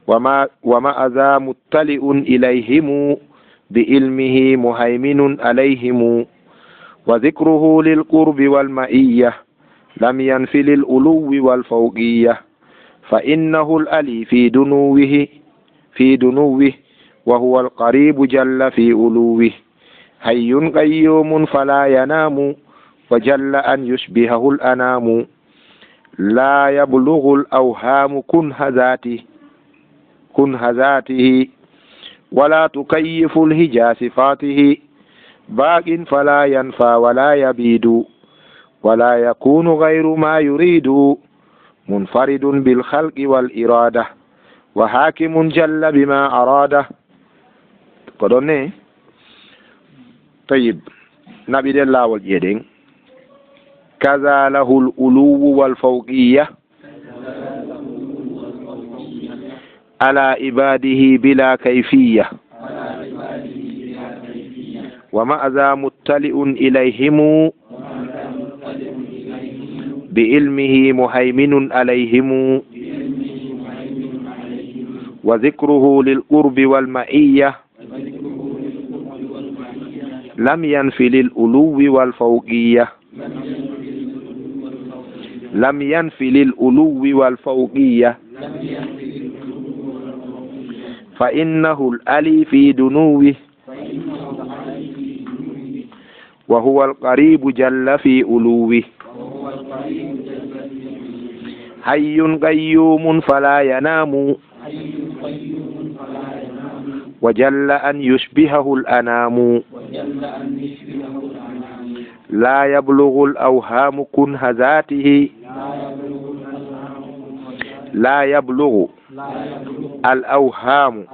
wa ma'a dha muttali'un ilayhimu bi ilmihi muhayminun alayhimu wa dhikruhu lil qurbi wal ma'iyya lam yanfi lil uluwi wal fawqiya fa innahu al ali fi dunuwihi وهو القريب جل في ألوه حي قيوم فلا ينام وجل أن يشبهه الأنام لا يبلغ الأوهام كنه ذاته ولا تكيف الهجا صفاته باق فلا ينفى ولا يبيد ولا يكون غير ما يريد منفرد بالخلق والإرادة وحاكم جل بما أراده. كدوني طيب نبي الله والجدين كذا له الألو والفوقية على عباده بلا كيفية ومع ذا مطلع إليهم بعلمه مهيمن عليهم وذكره للقرب والمئية لم ينف للألو والفوقية لم ينف للألو والفوقية فإنه الألي في دنوه وهو القريب جل في ألوه حي قيوم فلا ينام وجل أن يشبهه الأنام لا يبلغ الأوهام كنه ذاته لا يبلغ الأوهام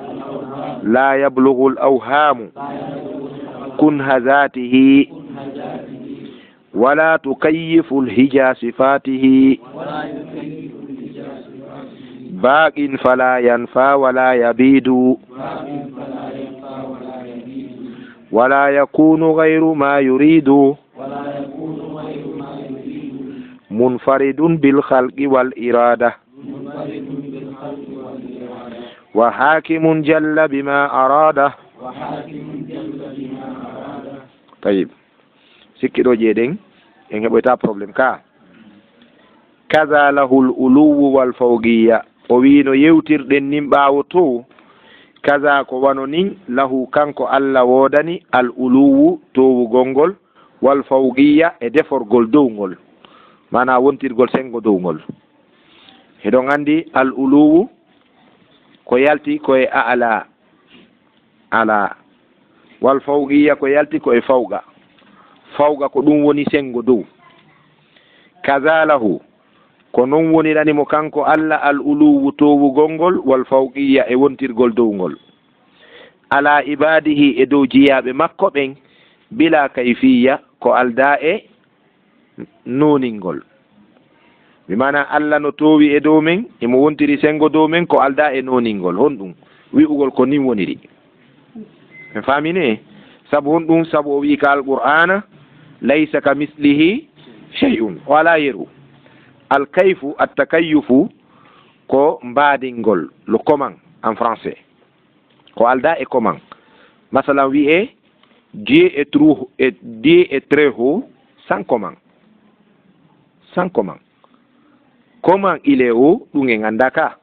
لا يبلغ الأوهام كنه ذاته ولا تكيف الهجا صفاته باق فلا ينفى ولا يبيد ولا يكون غير ما يريد منفرد بالخلق والإرادة وحاكم جل بما أراد. طيب سكيدو جيدين إنه بيتا بروبلم كذا له الألو والفوقية وينو يوتر دين نمباوتو كذا كوانو نين له كانكو ألا ووداني الألو تو غونغول والفوقية ادفور غول دوغول مانا وونتير غول سنغو دوغول هدو غاندي الألو ko yalti koye ala wal fawgiya ko yalti koye fawga ko ɗum woni sengo dow. kazalahu ko non woniranimo kanko Allah al uluwu towugol ngol wal fawgiya e wontirgol downgol ala ibadihi e dow jiyaɓe makko ɓen bila kayfiya ko alda e noningol bimana Allah no towi e dow men emo wontiri sengo dow men ko alda e noningol honɗum wi'ugol ko nin woniri mi famine sabu honɗum sabu o wi ka alqur'ana laysa ka mislihi shay'un wala yeru alkayfu attakayufu ko mbadingol le comment en français ko alda e comment masalan wi'e Dieu est très haut sans comment comment il est haut ɗum e ganda ka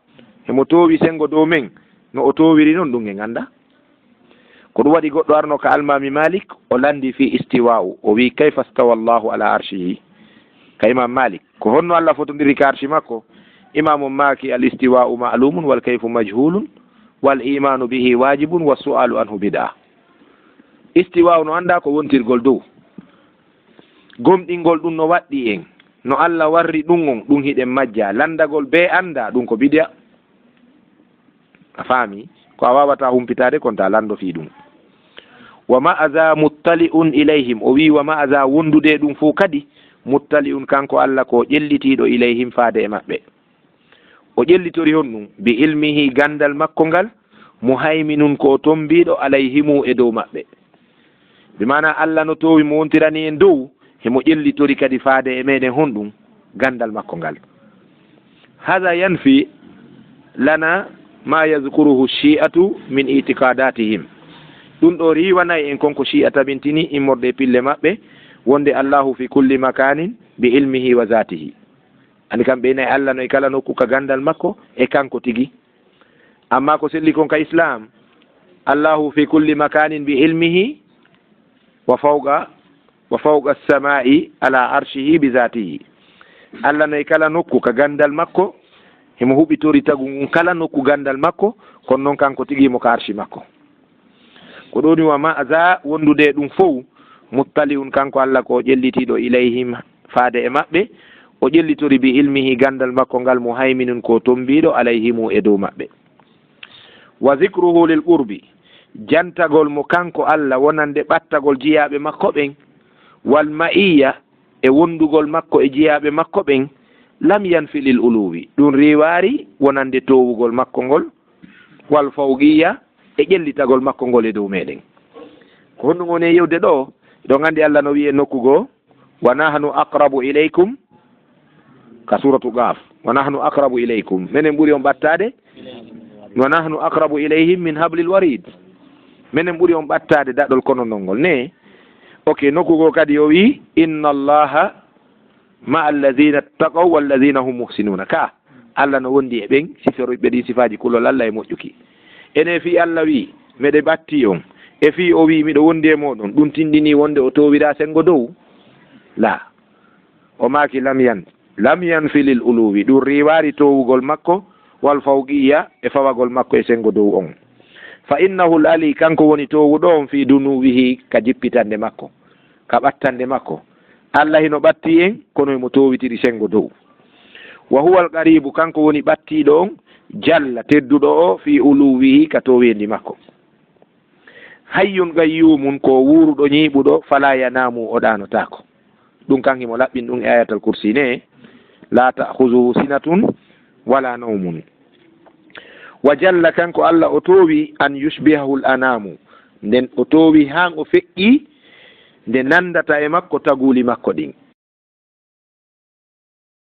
emo towi sengo dow men no o towiri noon ɗum e ganda ko ɗum waɗi goɗɗo arno ka almami Malik o landi fi istiwa'u o wi kayfa stawa Allahu ala arshihi ka imam Malik ko honno Allah fotodiri ka arshi makko imamu maki al istiwa'u ma'lumun wal kayfu majhulun wal imanu bihi wajibun was su'alu anhu bid'a. Istiwa'u no anda ko wontirgol dow gomɗingol ɗum no waɗɗi en no Allah warri ɗum on ɗum hiɗen majja landagol be anda ɗum ko bid'a a faami ko a wawata humpitade kon ta lando fi ɗum wa ma'aza muttali'un ilayhim o wi wa ma'aza wondude ɗum fo kadi muttali'un kanko Allah ko ƴellitiɗo ilayhim faade e maɓɓe o ƴellitori hon ɗum bi ilmihi gandal makko ngal muhayminun ko tombiɗo alayhimu e dow maɓɓe bi mana Allah no towi mo wontirani en dow hemo ƴellitori kadi faade e meɗen hon ɗum gandal makko ngal hada yanfi lana ma yazkuruhu shi'atu min itiqadatihim ɗum ɗo riwanayi en konko shi'a tabintini immorde pille maɓɓe wonde Allahu fi kulli makanin bi ilmihi wa zatihi ani kamɓe nayi Allah no e kala nokku ka gandal makko e kanko tigi amma ko selli kon ka islam Allahu fi kulli makanin bi ilmihi wa fawqa as-sama'i ala arshihi bi zatihi Allah no e kala nokku ka gandal makko himo huɓitori tagu kala nokku gandal makko kono noon kanko tigi mo ka arshi makko ko ɗoni wa ma'aza wondude ɗum fof muttali'un kanko Allah ko ƴellitiɗo ilayhim faade e maɓɓe o ƴellitori bi ilmihi gandal makko ngal muhayminun ko tombiɗo alayhimu e dow maɓɓe wa zicruhu lil qurbi jantagol mo kanko Allah wonande ɓattagol jiyaɓe makko ɓen wal ma'iya e wondugol makko e jiyaɓe makko ɓen lam yanfi lil uluwi ɗum riwari wonande towugol makko ngol wal fawgiya e ƴellitagol makko ngol e dow meɗen ko honɗum woni yewde ɗo ɗon andi Allah no wiye nokkugo wa nahnu aqrabu ilaykum ka suratu Qaf wa nahnu aqrabu ilaykum menen ɓuuri on ɓattade wa nahnu aqrabu ilayhim min hablil warid menen ɓuuri on ɓattade daɗol kononol ngol ne ok nokkugo kadi o wi inna allaha ma alladhina taqaw walladhina hum muhsinuna ka Allah no wondi e ɓen siforoɓe ɗi sifaji kulol Allah e moƴƴuki ene fi Allah wi meɗe batti on e fi o wi miɗo wondi e moɗon ɗum tindini wonde o towira sengo dow la o maki lam yanfi lil uluwi ɗum riwari towugol makko wal fawqiya e fawagol makko e sengo dow on fa innahu l ali kanko woni towuɗo on fi dunuwihi ka jippitande makko ka ɓattande makko Allah hino ɓatti en kono mo towitiri sengo dow wa huwa al qaribu kanko woni ɓattiɗo on jalla tedduɗo o fi uluwihi ka towendi makko hayyun gayyumun ko wuruɗo ñiiɓuɗo fala yanamu o ɗanotako ɗum kanki mo laɓɓin ɗum e ayatal kursi ne la ta'khuzuhu sinatun wala nawmun wa jalla kanko Allah o towi an yushbihahu l anamu nden o towi han o feƴƴi nde nandata e makko taguli makko ɗin